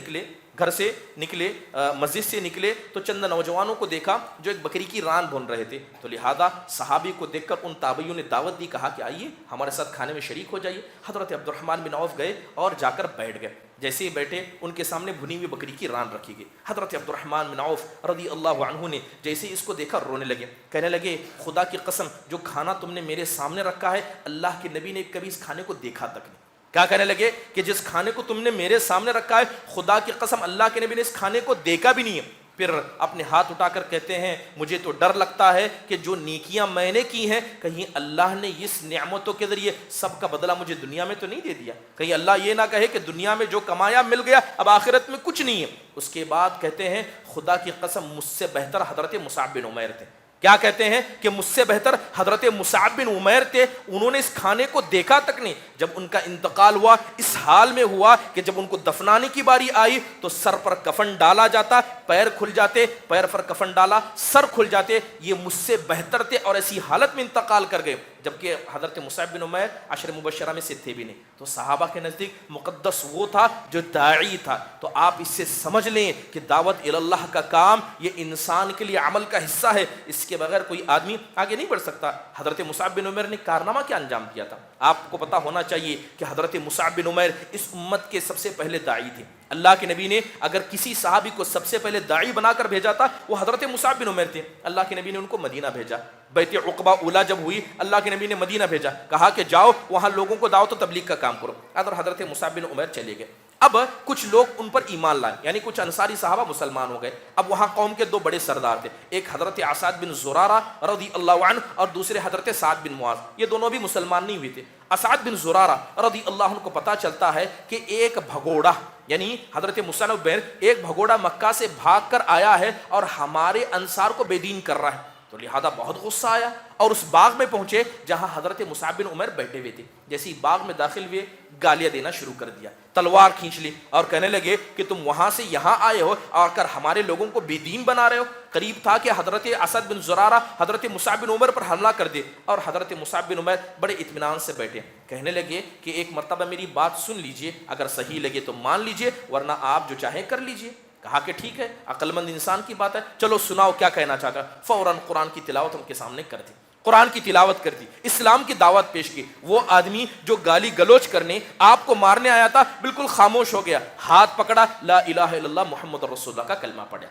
نکلے مسجد سے نکلے تو چند نوجوانوں کو دیکھا جو ایک بکری کی ران بھون رہے تھے، تو لہذا صحابی کو دیکھ کر ان تابعیوں نے دعوت دی، کہا کہ آئیے ہمارے ساتھ کھانے میں شریک ہو جائیے۔ حضرت عبد الرحمن بن عوف گئے اور جا کر بیٹھ گئے۔ جیسے ہی بیٹھے ان کے سامنے بھنی ہوئی بکری کی ران رکھی گئی۔ حضرت عبد الرحمن بن عوف رضی اللہ عنہ نے جیسے ہی اس کو دیکھا رونے لگے، کہنے لگے خدا کی قسم جو کھانا تم نے میرے سامنے رکھا ہے اللہ کے نبی نے کبھی اس کھانے کو دیکھا تک نہیں۔ کیا کہنے لگے کہ جس کھانے کو تم نے میرے سامنے رکھا ہے خدا کی قسم اللہ کے نبی نے اس کھانے کو دیکھا بھی نہیں ہے۔ پھر اپنے ہاتھ اٹھا کر کہتے ہیں مجھے تو ڈر لگتا ہے کہ جو نیکیاں میں نے کی ہیں کہیں اللہ نے اس نعمتوں کے ذریعے سب کا بدلہ مجھے دنیا میں تو نہیں دے دیا، کہیں اللہ یہ نہ کہے کہ دنیا میں جو کمایا مل گیا اب آخرت میں کچھ نہیں ہے۔ اس کے بعد کہتے ہیں خدا کی قسم مجھ سے بہتر حضرت مصعب بن عمیر تھے۔ کیا کہتے ہیں کہ مجھ سے بہتر حضرت مصعب بن عمیر تھے، انہوں نے اس کھانے کو دیکھا تک نہیں۔ جب ان کا انتقال ہوا اس حال میں ہوا کہ جب ان کو دفنانے کی باری آئی تو سر پر کفن ڈالا جاتا، پیر کھل جاتے، پیر پر کفن ڈالا، سر کھل جاتے۔ یہ مجھ سے بہتر تھے اور ایسی حالت میں انتقال کر گئے، جبکہ حضرت مصعب بن عمیر 10 مبشرہ میں سے تھے بھی نہیں۔ تو صحابہ کے نزدیک مقدس وہ تھا جو داعی تھا۔ تو آپ اس سے سمجھ لیں کہ دعوت اللہ کا کام یہ انسان کے لیے عمل کا حصہ ہے، اس کے بغیر کوئی آدمی آگے نہیں بڑھ سکتا۔ حضرت مصعب بن عمیر نے کارنامہ کیا انجام دیا تھا؟ آپ کو پتا ہونا چاہیے کہ حضرت مصعب بن عمیر اس امت کے سب سے پہلے داعی تھے۔ اللہ کے نبی نے اگر کسی صحابی کو سب سے پہلے داعی بنا کر بھیجا تھا وہ حضرت مصعب بن عمیر تھے۔ اللہ کے نبی نے ان کو مدینہ بھیجا، بیعت عقبہ اولیٰ جب ہوئی اللہ کے نبی نے مدینہ بھیجا، کہا کہ جاؤ وہاں لوگوں کو دعوت و تبلیغ کا کام کرو۔ ادھر حضرت مصعب بن عمیر چلے گئے۔ اب کچھ لوگ ان پر ایمان لائے، یعنی کچھ انصاری صحابہ مسلمان ہو گئے۔ اب وہاں قوم کے 2 بڑے سردار تھے، ایک حضرت اسعد بن زرارہ رضی اللہ عنہ اور دوسرے حضرت سعد بن معاذ۔ یہ دونوں بھی مسلمان نہیں ہوئے تھے۔ اسعد بن زرارہ رضی اللہ عنہ کو پتہ چلتا ہے کہ ایک بھگوڑا، یعنی حضرت مصعب بن ایک بھگوڑا مکہ سے بھاگ کر آیا ہے اور ہمارے انصار کو بے دین کر رہا ہے، تو لہذا بہت غصہ آیا اور اس باغ میں پہنچے جہاں حضرت مصعب بن عمیر بیٹھے ہوئے تھے۔ جیسے ہی باغ میں داخل ہوئے گالیاں دینا شروع کر دیا، تلوار کھینچ لی اور کہنے لگے کہ تم وہاں سے یہاں آئے ہو اور کر ہمارے لوگوں کو بے دین بنا رہے ہو۔ قریب تھا کہ حضرت اسد بن زرارہ حضرت مصعب بن عمیر پر حملہ کر دے، اور حضرت مصعب بن عمیر بڑے اطمینان سے بیٹھے، کہنے لگے کہ ایک مرتبہ میری بات سن لیجئے، اگر صحیح لگے تو مان لیجئے ورنہ آپ جو چاہیں کر لیجئے۔ کہا کہ ٹھیک ہے، عقل مند انسان کی بات ہے، چلو سناؤ کیا کہنا چاہتا ہے۔ فوراً قرآن کی تلاوت ان کے سامنے کر دی، قرآن کی تلاوت کر دی، اسلام کی دعوت پیش کی۔ وہ آدمی جو گالی گلوچ کرنے آپ کو مارنے آیا تھا بالکل خاموش ہو گیا، ہاتھ پکڑا، لا الہ الا اللہ محمد رسول اللہ کا کلمہ پڑھا۔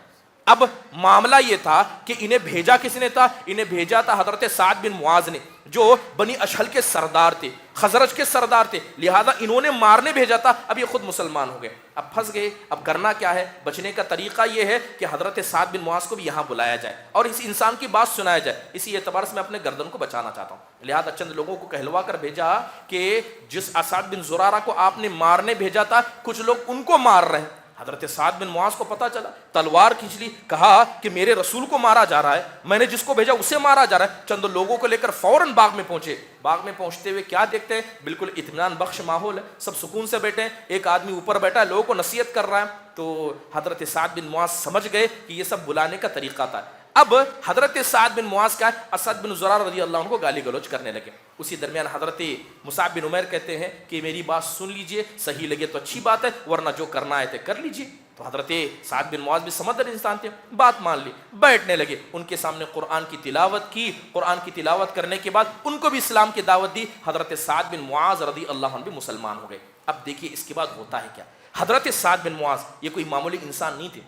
اب معاملہ یہ تھا کہ انہیں بھیجا کس نے تھا؟ انہیں بھیجا تھا حضرت سعد بن معاذ نے، جو بنی اشہل کے سردار تھے، خزرج کے سردار تھے، لہذا انہوں نے مارنے بھیجا تھا۔ اب یہ خود مسلمان ہو گئے، اب پھنس گئے۔ اب کرنا کیا ہے؟ بچنے کا طریقہ یہ ہے کہ حضرت سعد بن معاذ کو بھی یہاں بلایا جائے اور اس انسان کی بات سنایا جائے۔ اسی اعتبار سے میں اپنے گردن کو بچانا چاہتا ہوں، لہذا چند لوگوں کو کہلوا کر بھیجا کہ جس اسعد بن زرارہ کو آپ نے مارنے بھیجا تھا، کچھ لوگ ان کو مار رہے ہیں۔ حضرت سعد بن معاذ کو پتا چلا، تلوار کھینچ لی، کہا کہ میرے رسول کو مارا جا رہا ہے، میں نے جس کو بھیجا اسے مارا جا رہا ہے۔ چند لوگوں کو لے کر فوراً باغ میں پہنچے۔ باغ میں پہنچتے ہوئے کیا دیکھتے ہیں؟ بالکل اطمینان بخش ماحول ہے، سب سکون سے بیٹھے ہیں، ایک آدمی اوپر بیٹھا ہے، لوگوں کو نصیحت کر رہا ہے۔ تو حضرت سعد بن معاذ سمجھ گئے کہ یہ سب بلانے کا طریقہ تھا۔ اب حضرت سعد بن معاذ کا اسد بن زرارہ رضی اللہ عنہ کو گالی گلوچ کرنے لگے۔ اسی درمیان حضرت مصعب بن عمیر کہتے ہیں کہ میری بات سن لیجئے، صحیح لگے تو اچھی بات ہے، ورنہ جو کرنا ہے تو کر لیجئے۔ تو حضرت سعد بن معاذ بھی سمجھدار انسان تھے، بات مان لی، بیٹھنے لگے، ان کے سامنے قرآن کی تلاوت کی۔ قرآن کی تلاوت کرنے کے بعد ان کو بھی اسلام کی دعوت دی۔ حضرت سعد بن معاذ رضی اللہ عنہ بھی مسلمان ہو گئے۔ اب دیکھیے اس کے بعد ہوتا ہے کیا۔ حضرت سعد بن معاذ یہ کوئی معمولی انسان نہیں تھے،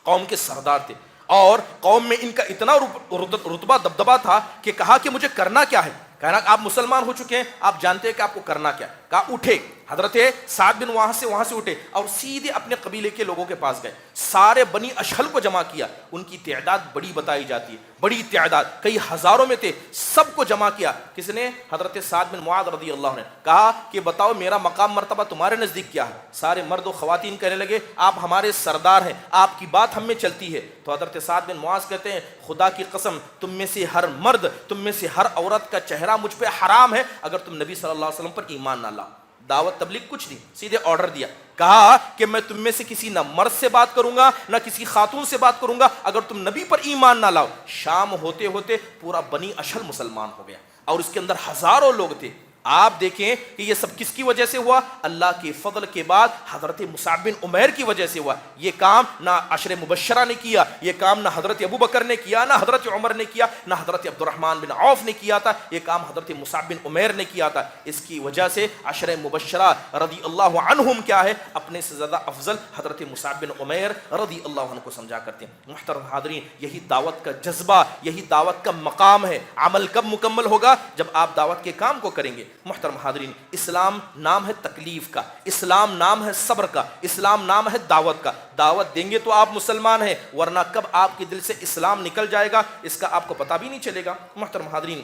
قوم کے سردار تھے، اور قوم میں ان کا اتنا رتبہ دبدبہ تھا کہ کہا کہ مجھے کرنا کیا ہے؟ کہنا آپ مسلمان ہو چکے ہیں، آپ جانتے ہیں کہ آپ کو کرنا کیا۔ کہا اٹھے، حضرت سعد بن وہاں سے اٹھے اور سیدھے اپنے قبیلے کے لوگوں کے پاس گئے، سارے بنی اشہل کو جمع کیا۔ ان کی تعداد بڑی بتائی جاتی ہے، بڑی تعداد، کئی ہزاروں میں تھے، سب کو جمع کیا۔ کس نے؟ حضرت سعد بن معاذ رضی اللہ عنہ نے کہا کہ بتاؤ میرا مقام مرتبہ تمہارے نزدیک کیا ہے؟ سارے مرد و خواتین کہنے لگے آپ ہمارے سردار ہیں، آپ کی بات ہم میں چلتی ہے۔ تو حضرت سعد بن معاذ کہتے ہیں خدا کی قسم تم میں سے ہر مرد، تم میں سے ہر عورت کا چہرہ مجھ پہ حرام ہے اگر تم نبی صلی اللہ علیہ وسلم پر ایمان نہ لاؤ۔ دعوت تبلیغ کچھ نہیں، سیدھے آرڈر دیا، کہا کہ میں تم میں سے کسی نہ مرد سے بات کروں گا نہ کسی خاتون سے بات کروں گا اگر تم نبی پر ایمان نہ لاؤ۔ شام ہوتے ہوتے پورا بنی اشہل مسلمان ہو گیا، اور اس کے اندر ہزاروں لوگ تھے۔ آپ دیکھیں کہ یہ سب کس کی وجہ سے ہوا؟ اللہ کے فضل کے بعد حضرت مصعب بن عمیر کی وجہ سے ہوا۔ یہ کام نہ عشر مبشرہ نے کیا، یہ کام نہ حضرت ابو بکر نے کیا، نہ حضرت عمر نے کیا، نہ حضرت عبد الرحمن بن عوف نے کیا تھا، یہ کام حضرت مصعب بن عمیر نے کیا تھا۔ اس کی وجہ سے عشر مبشرہ رضی اللہ عنہم کیا ہے؟ اپنے سے زیادہ افضل حضرت مصعب بن عمیر رضی اللہ عنہ کو سمجھا کرتے ہیں۔ محترم حاضرین، یہی دعوت کا جذبہ، یہی دعوت کا مقام ہے۔ عمل کب مکمل ہوگا؟ جب آپ دعوت کے کام کو کریں گے۔ محترم حاضرین، اسلام نام ہے تکلیف کا، اسلام نام ہے صبر کا، اسلام نام ہے دعوت کا۔ دعوت دیں گے تو آپ مسلمان ہیں، ورنہ کب آپ کے دل سے اسلام نکل جائے گا اس کا آپ کو پتہ بھی نہیں چلے گا۔ محترم حاضرین،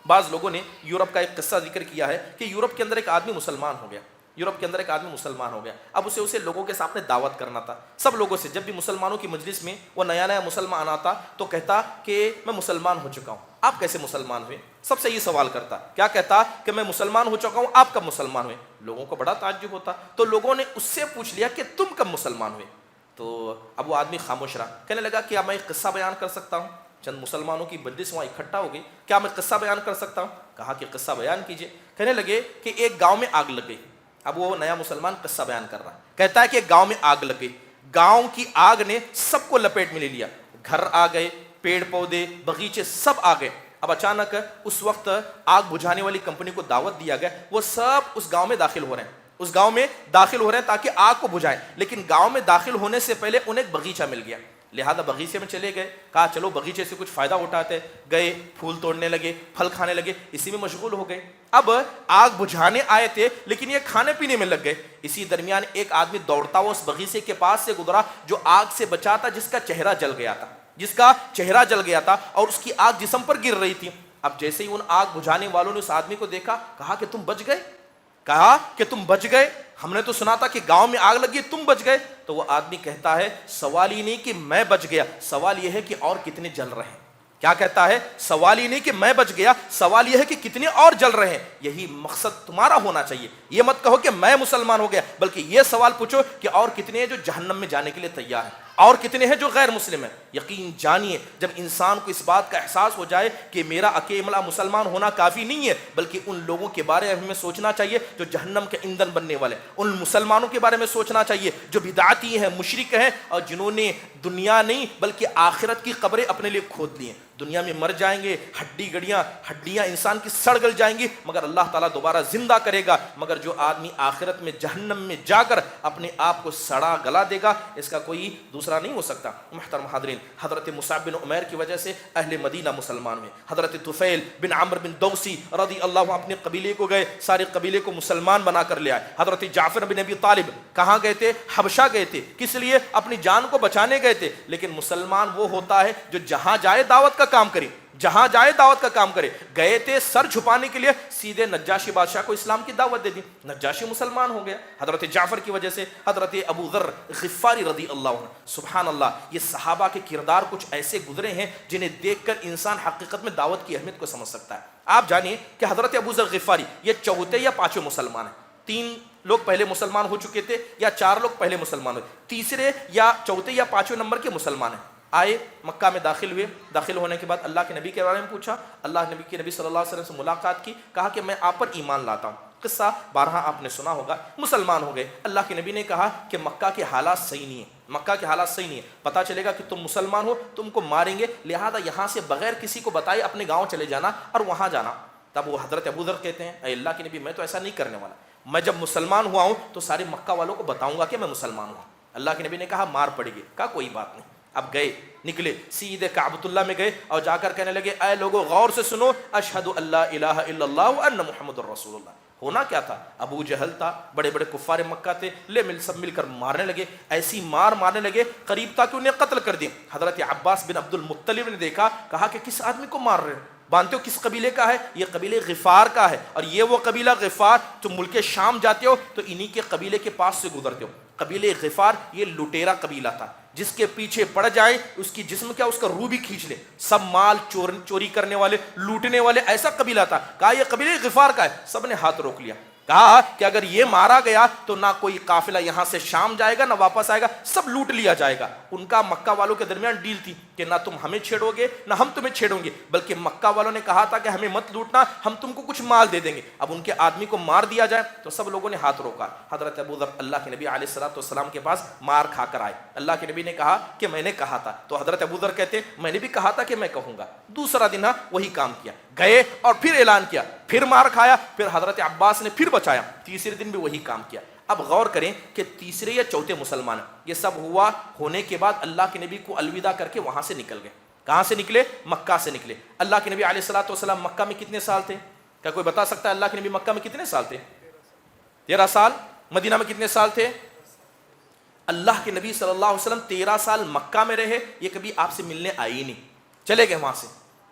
بعض لوگوں نے یورپ کا ایک قصہ ذکر کیا ہے کہ یورپ کے اندر ایک آدمی مسلمان ہو گیا، یورپ کے اندر ایک آدمی مسلمان ہو گیا۔ اب اسے لوگوں کے سامنے دعوت کرنا تھا، سب لوگوں سے۔ جب بھی مسلمانوں کی مجلس میں وہ نیا مسلمان آتا تو کہتا کہ میں مسلمان ہو چکا ہوں۔ آپ کیسے مسلمان ہوئے؟ سب سے یہ سوال کرتا، کیا کہتا کہ میں مسلمان ہو چکا ہوں، آپ کب مسلمان ہوئے؟ لوگوں کو بڑا تعجب ہوتا، تو لوگوں نے اس سے پوچھ لیا کہ تم کب مسلمان ہوئے؟ تو اب وہ آدمی خاموش رہا، کہنے لگا کیا میں ایک قصہ بیان کر سکتا ہوں؟ چند مسلمانوں کی مجلس وہاں اکٹھا ہو گئی، کیا میں قصہ بیان کر سکتا ہوں؟ کہا کہ قصہ بیان کیجئے۔ کہنے لگے کہ ایک گاؤں میں آگ لگ گئی۔ اب وہ نیا مسلمان قصہ بیان کر رہا ہے، کہتا ہے کہ ایک گاؤں میں آگ لگ گئی، گاؤں کی آگ نے سب کو لپیٹ میں لے لیا، گھر آ گئے، پیڑ پودے، باغیچے سب آ گئے۔ اب اچانک اس وقت آگ بجھانے والی کمپنی کو دعوت دیا گیا، وہ سب اس گاؤں میں داخل ہو رہے ہیں، اس گاؤں میں داخل ہو رہے ہیں تاکہ آگ کو بجھائیں۔ لیکن گاؤں میں داخل ہونے سے پہلے انہیں ایک باغیچہ مل گیا، لہذا باغیچے میں چلے گئے، کہا چلو باغیچے سے کچھ فائدہ اٹھاتے، گئے پھول توڑنے لگے، پھل کھانے لگے، اسی میں مشغول ہو گئے۔ اب آگ بجھانے آئے تھے لیکن یہ کھانے پینے میں لگ گئے۔ اسی درمیان ایک آدمی دوڑتا ہوا اس باغیچے کے پاس سے گزرا جو آگ سے بچا تھا، جس کا چہرہ جل گیا تھا، جس کا چہرہ جل گیا تھا اور اس کی آگ جسم پر گر رہی تھی۔ اب جیسے ہی ان آگ بجھانے والوں نے اس آدمی کو دیکھا، کہا کہ تم بچ گئے، کہا کہ تم بچ گئے، ہم نے تو سنا تھا کہ گاؤں میں آگ لگی، تم بچ گئے۔ تو وہ آدمی کہتا ہے سوال ہی نہیں کہ میں بچ گیا، سوال یہ ہے کہ اور کتنے جل رہے ہیں۔ کیا کہتا ہے؟ سوال ہی نہیں کہ میں بچ گیا، سوال یہ ہے کہ کتنے اور جل رہے ہیں۔ یہی مقصد تمہارا ہونا چاہیے، یہ مت کہو کہ میں مسلمان ہو گیا، بلکہ یہ سوال پوچھو کہ اور کتنے ہیں جو جہنم میں جانے کے لیے تیار ہیں، اور کتنے ہیں جو غیر مسلم ہیں۔ یقین جانیے، جب انسان کو اس بات کا احساس ہو جائے کہ میرا اکیلا مسلمان ہونا کافی نہیں ہے، بلکہ ان لوگوں کے بارے میں ہمیں سوچنا چاہیے جو جہنم کے ایندھن بننے والے، ان مسلمانوں کے بارے میں سوچنا چاہیے جو بدعتی ہیں، مشرک ہیں، اور جنہوں نے دنیا نہیں بلکہ آخرت کی قبریں اپنے لیے کھود لی ہیں۔ دنیا میں مر جائیں گے، ہڈیاں انسان کی سڑ گل جائیں گی، مگر اللہ تعالیٰ دوبارہ زندہ کرے گا۔ مگر جو آدمی آخرت میں جہنم میں جا کر اپنے آپ کو سڑا گلا دے گا، اس کا کوئی دوسرا نہیں ہو سکتا۔ محترم حاضرین، حضرت مصعب بن عمیر کی وجہ سے اہل مدینہ مسلمان ہوئے۔ حضرت طفیل بن عمرو بن دوسی رضی اللہ عنہ اپنے قبیلے کو گئے، سارے قبیلے کو مسلمان بنا کر لے آئے۔ حضرت جعفر بن ابی طالب کہاں گئے تھے؟ حبشہ گئے تھے، کس لیے؟ اپنی جان کو بچانے گئے تھے۔ لیکن مسلمان وہ ہوتا ہے جو جہاں جائے دعوت کا کام کرے، جہاں جائے دعوت کا کام کرے۔ گئے تھے سر چھپانے کے لیے، سیدھے نجاشی بادشاہ کو اسلام کی دعوت دے دی، نجاشی مسلمان ہو گیا حضرت جعفر کی وجہ سے۔ حضرت ابو ذر غفاری رضی اللہ عنہ، سبحان اللہ، یہ صحابہ کے کردار کچھ ایسے گزرے ہیں جنہیں دیکھ کر انسان حقیقت میں دعوت کی اہمیت کو سمجھ سکتا ہے۔ آپ جانیے کہ حضرت ابو ذر غفاری یہ چوتھے یا پانچویں مسلمان ہیں۔ 3 لوگ پہلے مسلمان ہو چکے تھے، یا 4 لوگ پہلے مسلمان ہوئے، تیسرے یا چوتھے یا پانچویں نمبر کے مسلمان ہیں۔ آئے مکہ میں داخل ہوئے، داخل ہونے کے بعد اللہ کے نبی کے بارے میں پوچھا، اللہ نبی صلی اللہ علیہ وسلم سے ملاقات کی، کہا کہ میں آپ پر ایمان لاتا ہوں۔ قصہ بارہا آپ نے سنا ہوگا، مسلمان ہو گئے۔ اللہ کے نبی نے کہا کہ مکہ کے حالات صحیح نہیں ہیں، مکہ کے حالات صحیح نہیں ہیں، پتہ چلے گا کہ تم مسلمان ہو تم کو ماریں گے، لہذا یہاں سے بغیر کسی کو بتائے اپنے گاؤں چلے جانا اور وہاں جانا۔ تب وہ حضرت ابو ذر کہتے ہیں، اے اللہ کے نبی میں تو ایسا نہیں کرنے والا، میں جب مسلمان ہوا ہوں تو سارے مکہ والوں کو بتاؤں گا کہ میں مسلمان ہوں۔ اللہ کے نبی نے کہا مار پڑے گی، کہا کوئی بات نہیں۔ اب گئے، نکلے سیدھے کعبۃ اللہ میں گئے اور جا کر کہنے لگے، اے لوگوں غور سے سنو، اشہد ان لا الہ الا اللہ وان محمد الرسول اللہ۔ ہونا کیا تھا؟ ابو جہل تھا، بڑے بڑے کفار مکہ تھے، سب مل کر مارنے لگے، ایسی مارنے لگے قریب تھا کہ انہیں قتل کر دیا۔ حضرت عباس بن عبد المطلب نے دیکھا، کہا کہ کس آدمی کو مار رہے ہیں؟ مانتے ہو کس قبیلے کا ہے؟ یہ قبیلے غفار کا ہے، اور یہ وہ قبیلہ غفار جو ملک شام جاتے ہو تو انہی کے قبیلے کے پاس سے گزرتے ہو۔ قبیلے غفار یہ لٹیرا قبیلہ تھا، جس کے پیچھے پڑ جائے اس کی جسم کیا، اس کا روح بھی کھینچ لے، سب مال چوری کرنے والے، لوٹنے والے، ایسا قبیلہ تھا۔ کہا یہ قبیلے غفار کا ہے، سب نے ہاتھ روک لیا۔ کہا کہ اگر یہ مارا گیا تو نہ کوئی قافلہ یہاں سے شام جائے گا، نہ واپس آئے گا، سب لوٹ لیا جائے گا۔ ان کا مکہ والوں کے درمیان ڈیل تھی کہ نہ تم ہمیں چھیڑو گے نہ ہم تمہیں چھیڑوں گے، بلکہ مکہ والوں نے کہا تھا کہ ہمیں مت لوٹنا، ہم تم کو کچھ مال دے دیں گے۔ اب ان کے آدمی کو مار دیا جائے تو سب لوگوں نے ہاتھ روکا۔ حضرت ابو ذر اللہ کے نبی علیہ الصلوۃ والسلام کے پاس مار کھا کر آئے۔ اللہ کے نبی نے کہا کہ میں نے کہا تھا، تو حضرت ابو ذر کہتے میں نے بھی کہا تھا کہ میں کہوں گا۔ دوسرا دن وہی کام کیا، گئے اور پھر اعلان کیا، پھر مار کھایا، پھر حضرت عباس نے پھر بچایا، تیسرے دن بھی وہی کام کیا۔ اب غور کریں کہ تیسرے یا چوتھے مسلمان، یہ سب ہوا ہونے کے بعد اللہ کے نبی کو الوداع کر کے وہاں سے نکل گئے۔ کہاں سے نکلے؟ مکہ سے نکلے۔ اللہ کے نبی علیہ الصلوۃ والسلام مکہ میں کتنے سال تھے؟ کیا کوئی بتا سکتا ہے اللہ کے نبی مکہ میں کتنے سال تھے؟ 13 سال۔ مدینہ میں کتنے سال تھے؟ اللہ کے نبی صلی اللہ علیہ وسلم 13 سال مکہ میں رہے، یہ کبھی آپ سے ملنے آئی ہی نہیں، چلے گئے وہاں سے،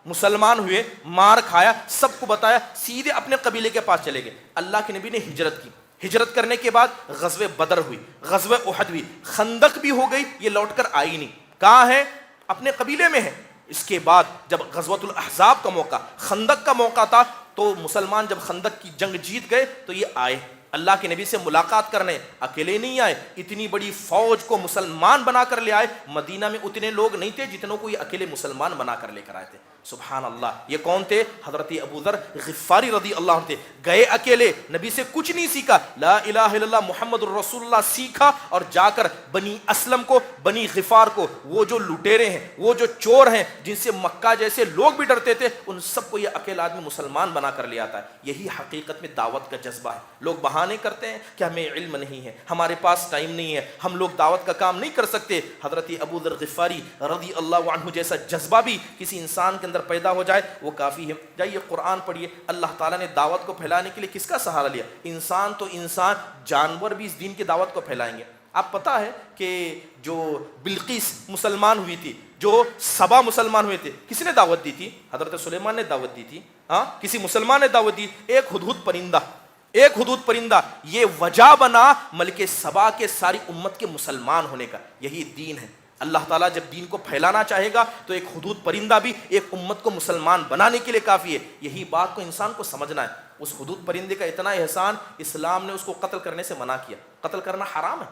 مسلمان ہوئے، مار کھایا، سب کو بتایا، سیدھے اپنے قبیلے کے پاس چلے گئے۔ اللہ کے نبی نے ہجرت کی، ہجرت کرنے کے بعد غزوہ بدر ہوئی، غزوہ احد ہوئی، خندق بھی ہو گئی، یہ لوٹ کر آئی نہیں، کہاں ہے؟ اپنے قبیلے میں ہے۔ اس کے بعد جب غزوۃ الاحزاب کا موقع، خندق کا موقع تھا، تو مسلمان جب خندق کی جنگ جیت گئے تو یہ آئے اللہ کے نبی سے ملاقات کرنے، اکیلے نہیں آئے، اتنی بڑی فوج کو مسلمان بنا کر لے آئے۔ مدینہ میں اتنے لوگ نہیں تھے جتنوں کو یہ اکیلے مسلمان بنا کر لے کر آئے تھے۔ سبحان اللہ، یہ کون تھے؟ حضرت ابو ذر غفاری رضی اللہ عنہ تھے۔ گئے اکیلے، نبی سے کچھ نہیں سیکھا، لا الہ الا اللہ محمد الرسول اللہ سیکھا، اور جا کر بنی اسلم کو، بنی غفار کو، وہ جو لٹیرے ہیں، وہ جو چور ہیں، جن سے مکہ جیسے لوگ بھی ڈرتے تھے، ان سب کو یہ اکیلا آدمی مسلمان بنا کر لے آتا ہے۔ یہی حقیقت میں دعوت کا جذبہ ہے۔ لوگ بہانے کرتے ہیں کہ ہمیں علم نہیں ہے، ہمارے پاس ٹائم نہیں ہے، ہم لوگ دعوت کا کام نہیں کر سکتے۔ حضرت ابو ذر غفاری رضی اللہ عنہ جیسا جذبہ بھی کسی انسان کے اندر پیدا ہو جائے وہ کافی ہے۔ جائیے قرآن پڑھیے، اللہ تعالیٰ نے دعوت کو پھیلانے کے لیے کس کا سہارا لیا؟ انسان تو انسان، جانور بھی اس دین کی دعوت کو پھیلائیں گے۔ آپ پتہ ہے کہ جو بلقیس مسلمان ہوئی تھی، جو سبا مسلمان ہوئے تھے، کس نے دعوت دی تھی؟ حضرت سلیمان نے دعوت دی تھی، ہاں، کسی مسلمان نے دعوت دی۔ ایک ہدہد پرندہ، ایک ہدہد پرندہ یہ وجہ بنا ملک سبا کے ساری امت کے مسلمان ہونے کا۔ یہی دین ہے۔ اللہ تعالیٰ جب دین کو پھیلانا چاہے گا تو ایک ہدہد پرندہ بھی ایک امت کو مسلمان بنانے کے لیے کافی ہے۔ یہی بات کو انسان کو سمجھنا ہے۔ اس ہدہد پرندے کا اتنا احسان، اسلام نے اس کو قتل کرنے سے منع کیا۔ قتل کرنا حرام ہے،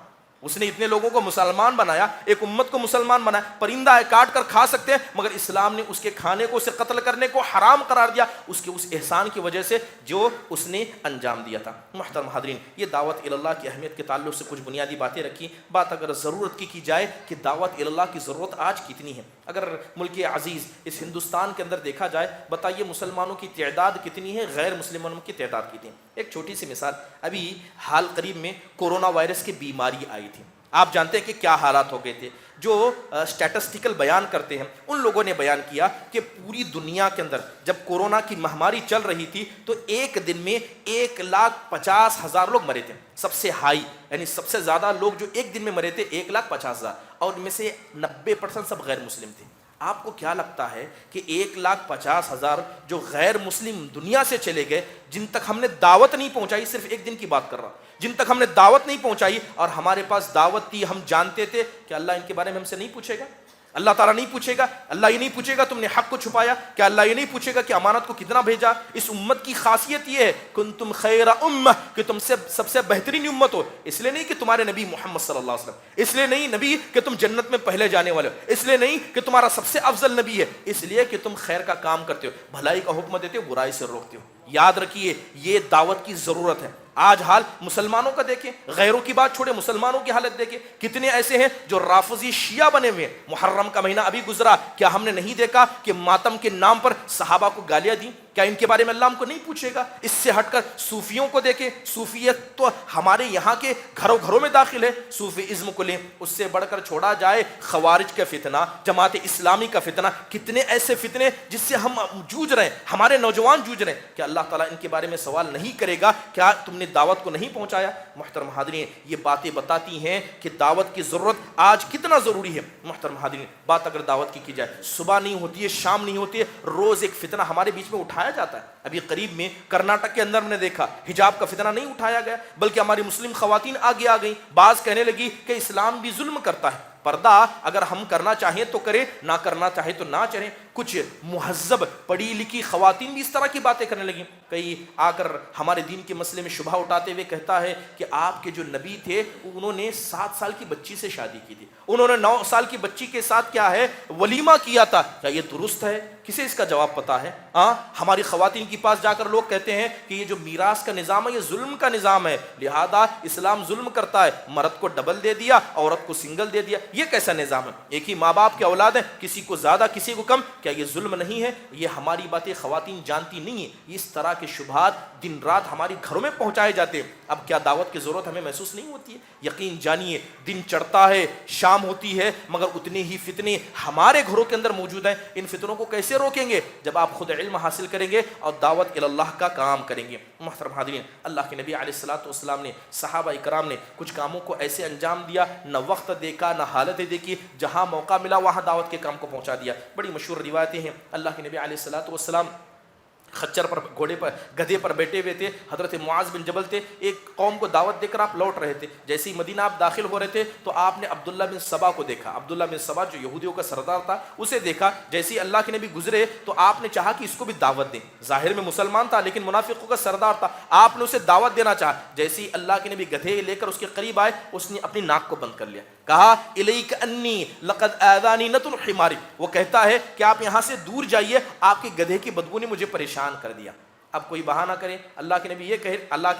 اس نے اتنے لوگوں کو مسلمان بنایا، ایک امت کو مسلمان بنایا، پرندہ ہے کاٹ کر کھا سکتے ہیں، مگر اسلام نے اس کے کھانے کو، اسے قتل کرنے کو حرام قرار دیا، اس کے اس احسان کی وجہ سے جو اس نے انجام دیا تھا۔ محترم حاضرین، یہ دعوت اللہ کی اہمیت کے تعلق سے کچھ بنیادی باتیں رکھی۔ بات اگر ضرورت کی جائے کہ دعوت اللہ کی ضرورت آج کتنی ہے، اگر ملک عزیز اس ہندوستان کے اندر دیکھا جائے، بتائیے مسلمانوں کی تعداد کتنی ہے، غیر مسلمانوں کی تعداد کتنی ہے؟ ایک چھوٹی سی مثال، ابھی حال قریب میں کورونا وائرس کی بیماری آئی تھی، آپ جانتے ہیں کہ کیا حالات ہو گئے تھے۔ جو اسٹیٹسٹیکل بیان کرتے ہیں ان لوگوں نے بیان کیا کہ پوری دنیا کے اندر جب کورونا کی مہاماری چل رہی تھی تو ایک دن میں 1,50,000 لوگ مرے تھے، سب سے ہائی، یعنی سب سے زیادہ لوگ جو ایک دن میں مرے تھے 1,50,000، اور ان میں سے 90% سب غیر مسلم تھے۔ آپ کو کیا لگتا ہے کہ 1,50,000 جو غیر مسلم دنیا سے چلے گئے، جن تک ہم نے دعوت نہیں پہنچائی، صرف ایک دن کی بات کر رہا ہوں، جن تک ہم نے دعوت نہیں پہنچائی اور ہمارے پاس دعوت تھی، ہم جانتے تھے کہ اللہ ان کے بارے میں ہم سے نہیں پوچھے گا، اللہ تعالیٰ نہیں پوچھے گا، اللہ یہ نہیں پوچھے گا تم نے حق کو چھپایا، کیا اللہ یہ نہیں پوچھے گا کہ امانت کو کتنا بھیجا؟ اس امت کی خاصیت یہ ہے کنتم خیر امہ، کہ تم سے سب سے بہترین امت ہو، اس لیے نہیں کہ تمہارے نبی محمد صلی اللہ علیہ وسلم، اس لیے نہیں نبی کہ تم جنت میں پہلے جانے والے ہو، اس لیے نہیں کہ تمہارا سب سے افضل نبی ہے، اس لیے کہ تم خیر کا کام کرتے ہو، بھلائی کا حکم دیتے ہو، برائی سے روکتے ہو۔ یاد رکھیے یہ دعوت کی ضرورت ہے۔ آج حال مسلمانوں کا دیکھیں، غیروں کی بات چھوڑے، مسلمانوں کی حالت دیکھیں، کتنے ایسے ہیں جو رافضی شیعہ بنے ہوئے ہیں۔ محرم کا مہینہ ابھی گزرا، کیا ہم نے نہیں دیکھا کہ ماتم کے نام پر صحابہ کو گالیاں دیں؟ کیا ان کے بارے میں اللہ ہم کو نہیں پوچھے گا؟ اس سے ہٹ کر صوفیوں کو دیکھیں، صوفیت تو ہمارے یہاں کے گھروں گھروں میں داخل ہے، صوفی ازم کو لیں، اس سے بڑھ کر چھوڑا جائے خوارج کا فتنہ، جماعت اسلامی کا فتنہ، کتنے ایسے فتنے جس سے ہم جوجھ رہے ہیں، ہمارے نوجوان جوجھ رہے ہیں، کیا اللہ تعالیٰ ان کے بارے میں سوال نہیں کرے گا؟ کیا تم نے دعوت کو نہیں پہنچایا؟ محترم حاضرین، یہ باتیں بتاتی ہیں کہ دعوت کی ضرورت آج کتنا ضروری ہے۔ محترم حاضرین، بات اگر دعوت کی جائے، صبح نہیں ہوتی ہے، شام نہیں ہوتی ہے، روز ایک فتنہ ہمارے بیچ میں اٹھایا جاتا ہے۔ ابھی قریب میں کرناٹک کے اندر میں نے دیکھا حجاب کا فتنہ نہیں اٹھایا گیا، بلکہ ہماری مسلم خواتین آگے آ گئیں، بعض کہنے لگی کہ اسلام بھی ظلم کرتا ہے، پردہ اگر ہم کرنا چاہیں تو کریں، نہ کرنا چاہیں تو نہ چاہیں۔ کچھ مہذب پڑھی لکھی خواتین بھی اس طرح کی باتیں کرنے لگیں۔ کئی آ کر ہمارے دین کے مسئلے میں شبہ اٹھاتے ہوئے کہتا ہے کہ آپ کے جو نبی تھے انہوں نے 7 سال کی بچی سے شادی کی تھی، انہوں نے 9 سال کی بچی کے ساتھ کیا ہے ولیمہ کیا تھا، کیا یہ درست ہے؟ کسے اس کا جواب پتا ہے؟ ہماری خواتین کے پاس جا کر لوگ کہتے ہیں کہ یہ جو میراث کا نظام ہے یہ ظلم کا نظام ہے، لہذا اسلام ظلم کرتا ہے، مرد کو ڈبل دے دیا، عورت کو سنگل دے دیا، یہ کیسا نظام ہے؟ ایک ہی ماں باپ کی اولاد ہے، کسی کو زیادہ کسی کو کم، کیا یہ ظلم نہیں ہے؟ یہ ہماری باتیں خواتین جانتی نہیں ہیں، اس طرح کے شبہات دن رات ہمارے گھروں میں پہنچائے جاتے ہیں۔ اب کیا دعوت کی ضرورت ہمیں محسوس نہیں ہوتی ہے؟ یقین جانیے دن چڑھتا ہے، شام ہوتی ہے، مگر اتنے ہی فتنے ہمارے گھروں کے اندر موجود ہیں۔ ان فتنوں کو کیسے روکیں گے؟ جب آپ خود علم حاصل کریں گے اور دعوت اللہ کا کام کریں گے۔ محترم حاضرین، اللہ کے نبی علیہ الصلوۃ والسلام نے، صحابہ اکرام نے کچھ کاموں کو ایسے انجام دیا، نہ وقت دیکھا نہ حالتیں دیکھی، جہاں موقع ملا وہاں دعوت کے کام کو پہنچا دیا۔ بڑی مشہور روایتیں ہیں، اللہ کے نبی علیہ الصلوۃ والسلام خچر پر، گھوڑے پر، گدھے پر بیٹھے ہوئے تھے، حضرت معاذ بن جبل تھے، ایک قوم کو دعوت دے کر آپ لوٹ رہے تھے، جیسے ہی مدینہ آپ داخل ہو رہے تھے تو آپ نے عبداللہ بن سبا کو دیکھا، عبداللہ بن سبا جو یہودیوں کا سردار تھا اسے دیکھا، جیسے ہی اللہ کے نبی گزرے تو آپ نے چاہا کہ اس کو بھی دعوت دیں، ظاہر میں مسلمان تھا لیکن منافقوں کا سردار تھا، آپ نے اسے دعوت دینا چاہا، جیسے ہی اللہ کے نبی گدھے لے کر اس کے قریب آئے اس نے اپنی ناک کو بند کر لیا، کہا الیک انی لقد آذانی نتن حماری، وہ کہتا ہے کہ آپ یہاں سے دور جائیے، آپ کے گدھے کی بدبو نے مجھے پریشان کر دیا۔ اب کوئی بہانہ کرے، اللہ کے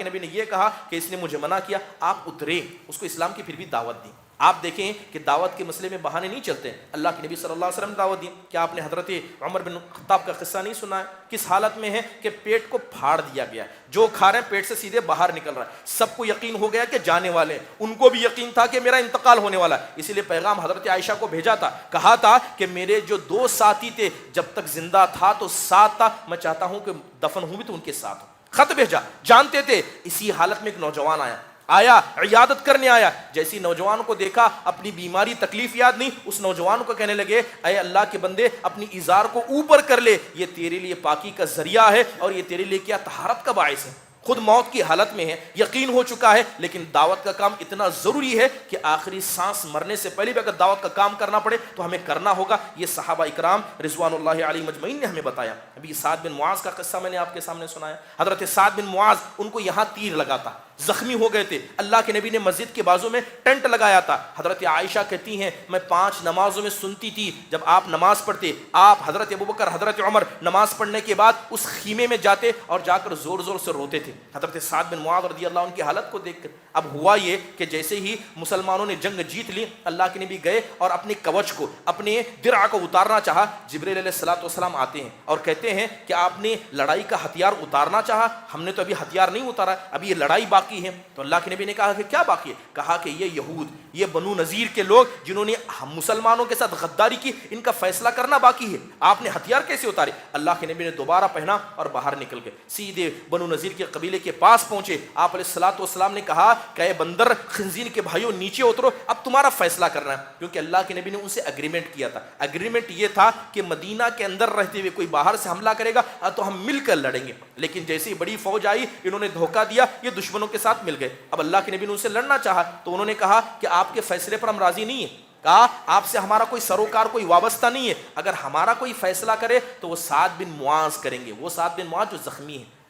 نبی نے یہ کہا کہ اس نے مجھے منع کیا، آپ اترے، اس کو اسلام کی پھر بھی دعوت دی۔ آپ دیکھیں کہ دعوت کے مسئلے میں بہانے نہیں چلتے، اللہ کے نبی صلی اللہ علیہ وسلم نے دعوت دی۔ کیا آپ نے حضرت عمر بن خطاب کا قصہ نہیں سنا ہے؟ کس حالت میں ہے کہ پیٹ کو پھاڑ دیا گیا ہے، جو کھا رہے ہیں پیٹ سے سیدھے باہر نکل رہا ہے، سب کو یقین ہو گیا کہ جانے والے ہیں، ان کو بھی یقین تھا کہ میرا انتقال ہونے والا ہے، اسی لیے پیغام حضرت عائشہ کو بھیجا تھا، کہا تھا کہ میرے جو 2 ساتھی تھے جب تک زندہ تھا تو ساتھ تھا، میں چاہتا ہوں کہ دفن ہوں بھی تو ان کے ساتھ ہوں، خط بھیجا، جانتے تھے۔ اسی حالت میں ایک نوجوان آیا عیادت کرنے آیا، جیسی نوجوان کو دیکھا اپنی بیماری تکلیف یاد نہیں، اس نوجوان کو کہنے لگے اے اللہ کے بندے اپنی ازار کو اوپر کر لے، یہ تیرے لیے پاکی کا ذریعہ ہے اور یہ تیرے لیے کیا طہارت کا باعث ہے۔ خود موت کی حالت میں ہے، یقین ہو چکا ہے، لیکن دعوت کا کام اتنا ضروری ہے کہ آخری سانس مرنے سے پہلے بھی اگر دعوت کا کام کرنا پڑے تو ہمیں کرنا ہوگا۔ یہ صحابہ اکرام رضوان اللہ علیہ مجمعین نے ہمیں بتایا۔ ابھی سعد بن معاذ کا قصہ میں نے آپ کے سامنے سنایا، حضرت سعد بن معاذ ان کو یہاں تیر لگا تھا، زخمی ہو گئے تھے. اللہ کے نبی نے مسجد کے بازو میں ٹینٹ لگایا تھا. حضرت عائشہ کہتی ہیں میں 5 نمازوں میں سنتی تھی جب آپ نماز پڑھتے, آپ حضرت ابوبکر حضرت عمر نماز پڑھنے کے بعد اس خیمے میں جاتے اور جا کر زور زور سے روتے تھے. حضرت سعد بن معاذ رضی اللہ عنہ کی حالت کو دیکھ کر اب ہوا یہ کہ جیسے ہی مسلمانوں نے جنگ جیت لی, اللہ کے نبی گئے اور اپنے کوچ کو, اپنے درع کو اتارنا چاہا. جبریل علیہ السلام آتے ہیں اور کہتے ہیں کہ آپ نے لڑائی کا ہتھیار اتارنا چاہا, ہم نے تو ابھی ہتھیار نہیں اتارا, ابھی یہ لڑائی باقی ہے. تو اللہ کے نبی نے کہا کہ کیا باقی ہے؟ کہا کہ یہ یہود, یہ بنو نذیر کے لوگ جنہوں نے ہم مسلمانوں کے ساتھ غداری کی, ان کا فیصلہ کرنا باقی ہے. آپ نے ہتھیار کیسے اتارے؟ اللہ کے نبی نے دوبارہ پہنا اور باہر نکل گئے, سیدھے بنو نذیر کے قبیلے کے پاس پہنچے. آپ علیہ الصلوۃ والسلام نے کہا کہ اے بندر خنزیر کے بھائیوں نیچے اترو, اب تمہارا فیصلہ کرنا ہے. کیونکہ اللہ کے نبی نے ان سے اگریمنٹ کیا تھا. اگریمنٹ یہ تھا کہ مدینہ کے اندر رہتے ہوئے کوئی باہر سے حملہ کرے گا تو ہم مل کر لڑیں گے, لیکن جیسے ہی بڑی فوج آئی انہوں نے دھوکہ دیا, یہ دشمنوں کے ساتھ مل گئے. اب اللہ کے نبی نے ان سے لڑنا چاہا تو انہوں نے کہا کہ آپ کے فیصلے پر ہم راضی نہیں ہیں. کہا آپ سے ہمارا کوئی سروکار کوئی وابستہ نہیں ہے, اگر ہمارا کوئی فیصلہ کرے تو وہ سعد بن معاذ کریں گے. وہ سعد بن معاذ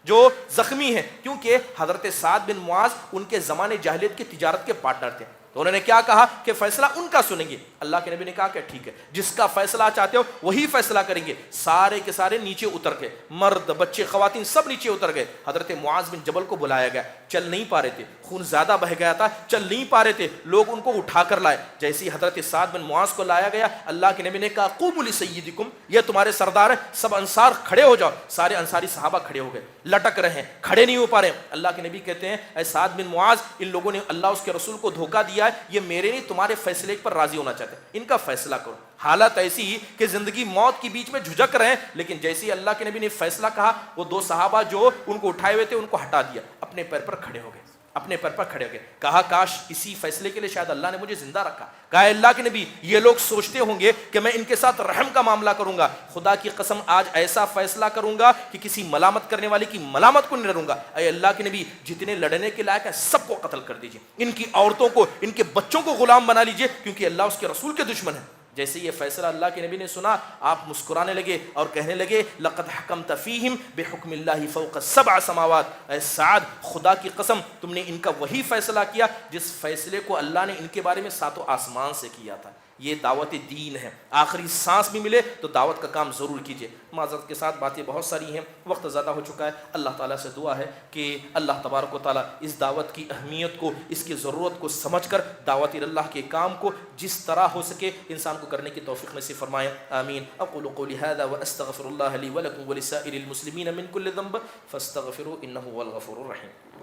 جو زخمی ہیں کیونکہ حضرت سعد بن معاذ ان کے زمانے جاہلیت کے تجارت کے پارٹنر تھے. تو انہوں نے کیا کہا کہ فیصلہ ان کا سنیں گے. اللہ کے نبی نے کہا کہ ٹھیک ہے, جس کا فیصلہ چاہتے ہو وہی فیصلہ کریں گے. سارے کے سارے نیچے اتر گئے, مرد بچے خواتین سب نیچے اتر گئے. حضرت معاذ بن جبل کو بلایا گیا, چل نہیں پا رہے تھے, خون زیادہ بہہ گیا تھا, چل نہیں پا رہے تھے. لوگ ان کو اٹھا کر لائے. جیسے ہی حضرت سعد بن معاذ کو لایا گیا, اللہ کے نبی نے کہا قوموا لسیدکم, یہ تمہارے سردار ہے, سب انصار کھڑے ہو جاؤ. سارے انصاری صحابہ کھڑے ہو گئے, لٹک رہے ہیں, کھڑے نہیں ہو پا رہے ہیں. اللہ کے نبی کہتے ہیں اے سعد بن معاذ, ان لوگوں نے اللہ اس کے رسول کو دھوکہ دیا ہے, یہ میرے نہیں تمہارے فیصلے پر راضی ہونا چاہتے, ان کا فیصلہ کرو. حالت ایسی کہ زندگی موت کے بیچ میں جھجک رہے ہیں, لیکن جیسے ہی اللہ کے نبی نے فیصلہ کہا, وہ 2 صحابہ جو ان کو اٹھائے ہوئے تھے ان کو ہٹا دیا, اپنے پیر پر کھڑے ہو گئے, اپنے پیر پر کھڑے ہو گئے. کہا کاش اسی فیصلے کے لیے شاید اللہ نے مجھے زندہ رکھا. کہا اللہ کے نبی یہ لوگ سوچتے ہوں گے کہ میں ان کے ساتھ رحم کا معاملہ کروں گا, خدا کی قسم آج ایسا فیصلہ کروں گا کہ کسی ملامت کرنے والے کی ملامت کو نہیں لڑوں گا. اے اللہ کے نبی جتنے لڑنے کے لائق ہے سب کو قتل کر دیجئے, ان کی عورتوں کو ان کے بچوں کو غلام بنا لیجئے, کیونکہ اللہ اس کے رسول کے دشمن ہے. جیسے یہ فیصلہ اللہ کے نبی نے سنا, آپ مسکرانے لگے اور کہنے لگے لقد حکمت فیہم بحکم اللہ فوق 7 سماوات. اے سعد خدا کی قسم تم نے ان کا وہی فیصلہ کیا جس فیصلے کو اللہ نے ان کے بارے میں 7 آسمان سے کیا تھا. یہ دعوت دین ہے, آخری سانس بھی ملے تو دعوت کا کام ضرور کیجیے. معذرت کے ساتھ باتیں بہت ساری ہیں, وقت زیادہ ہو چکا ہے. اللہ تعالیٰ سے دعا ہے کہ اللہ تبارک و تعالیٰ اس دعوت کی اہمیت کو, اس کی ضرورت کو سمجھ کر دعوت اللہ کے کام کو جس طرح ہو سکے انسان کو کرنے کی توفیق نصیب فرمائے. آمین. اقول قولی هذا واستغفر الله لي ولكم ولسائر المسلمين من كل ذنب فاستغفروا انه هو الغفور الرحيم.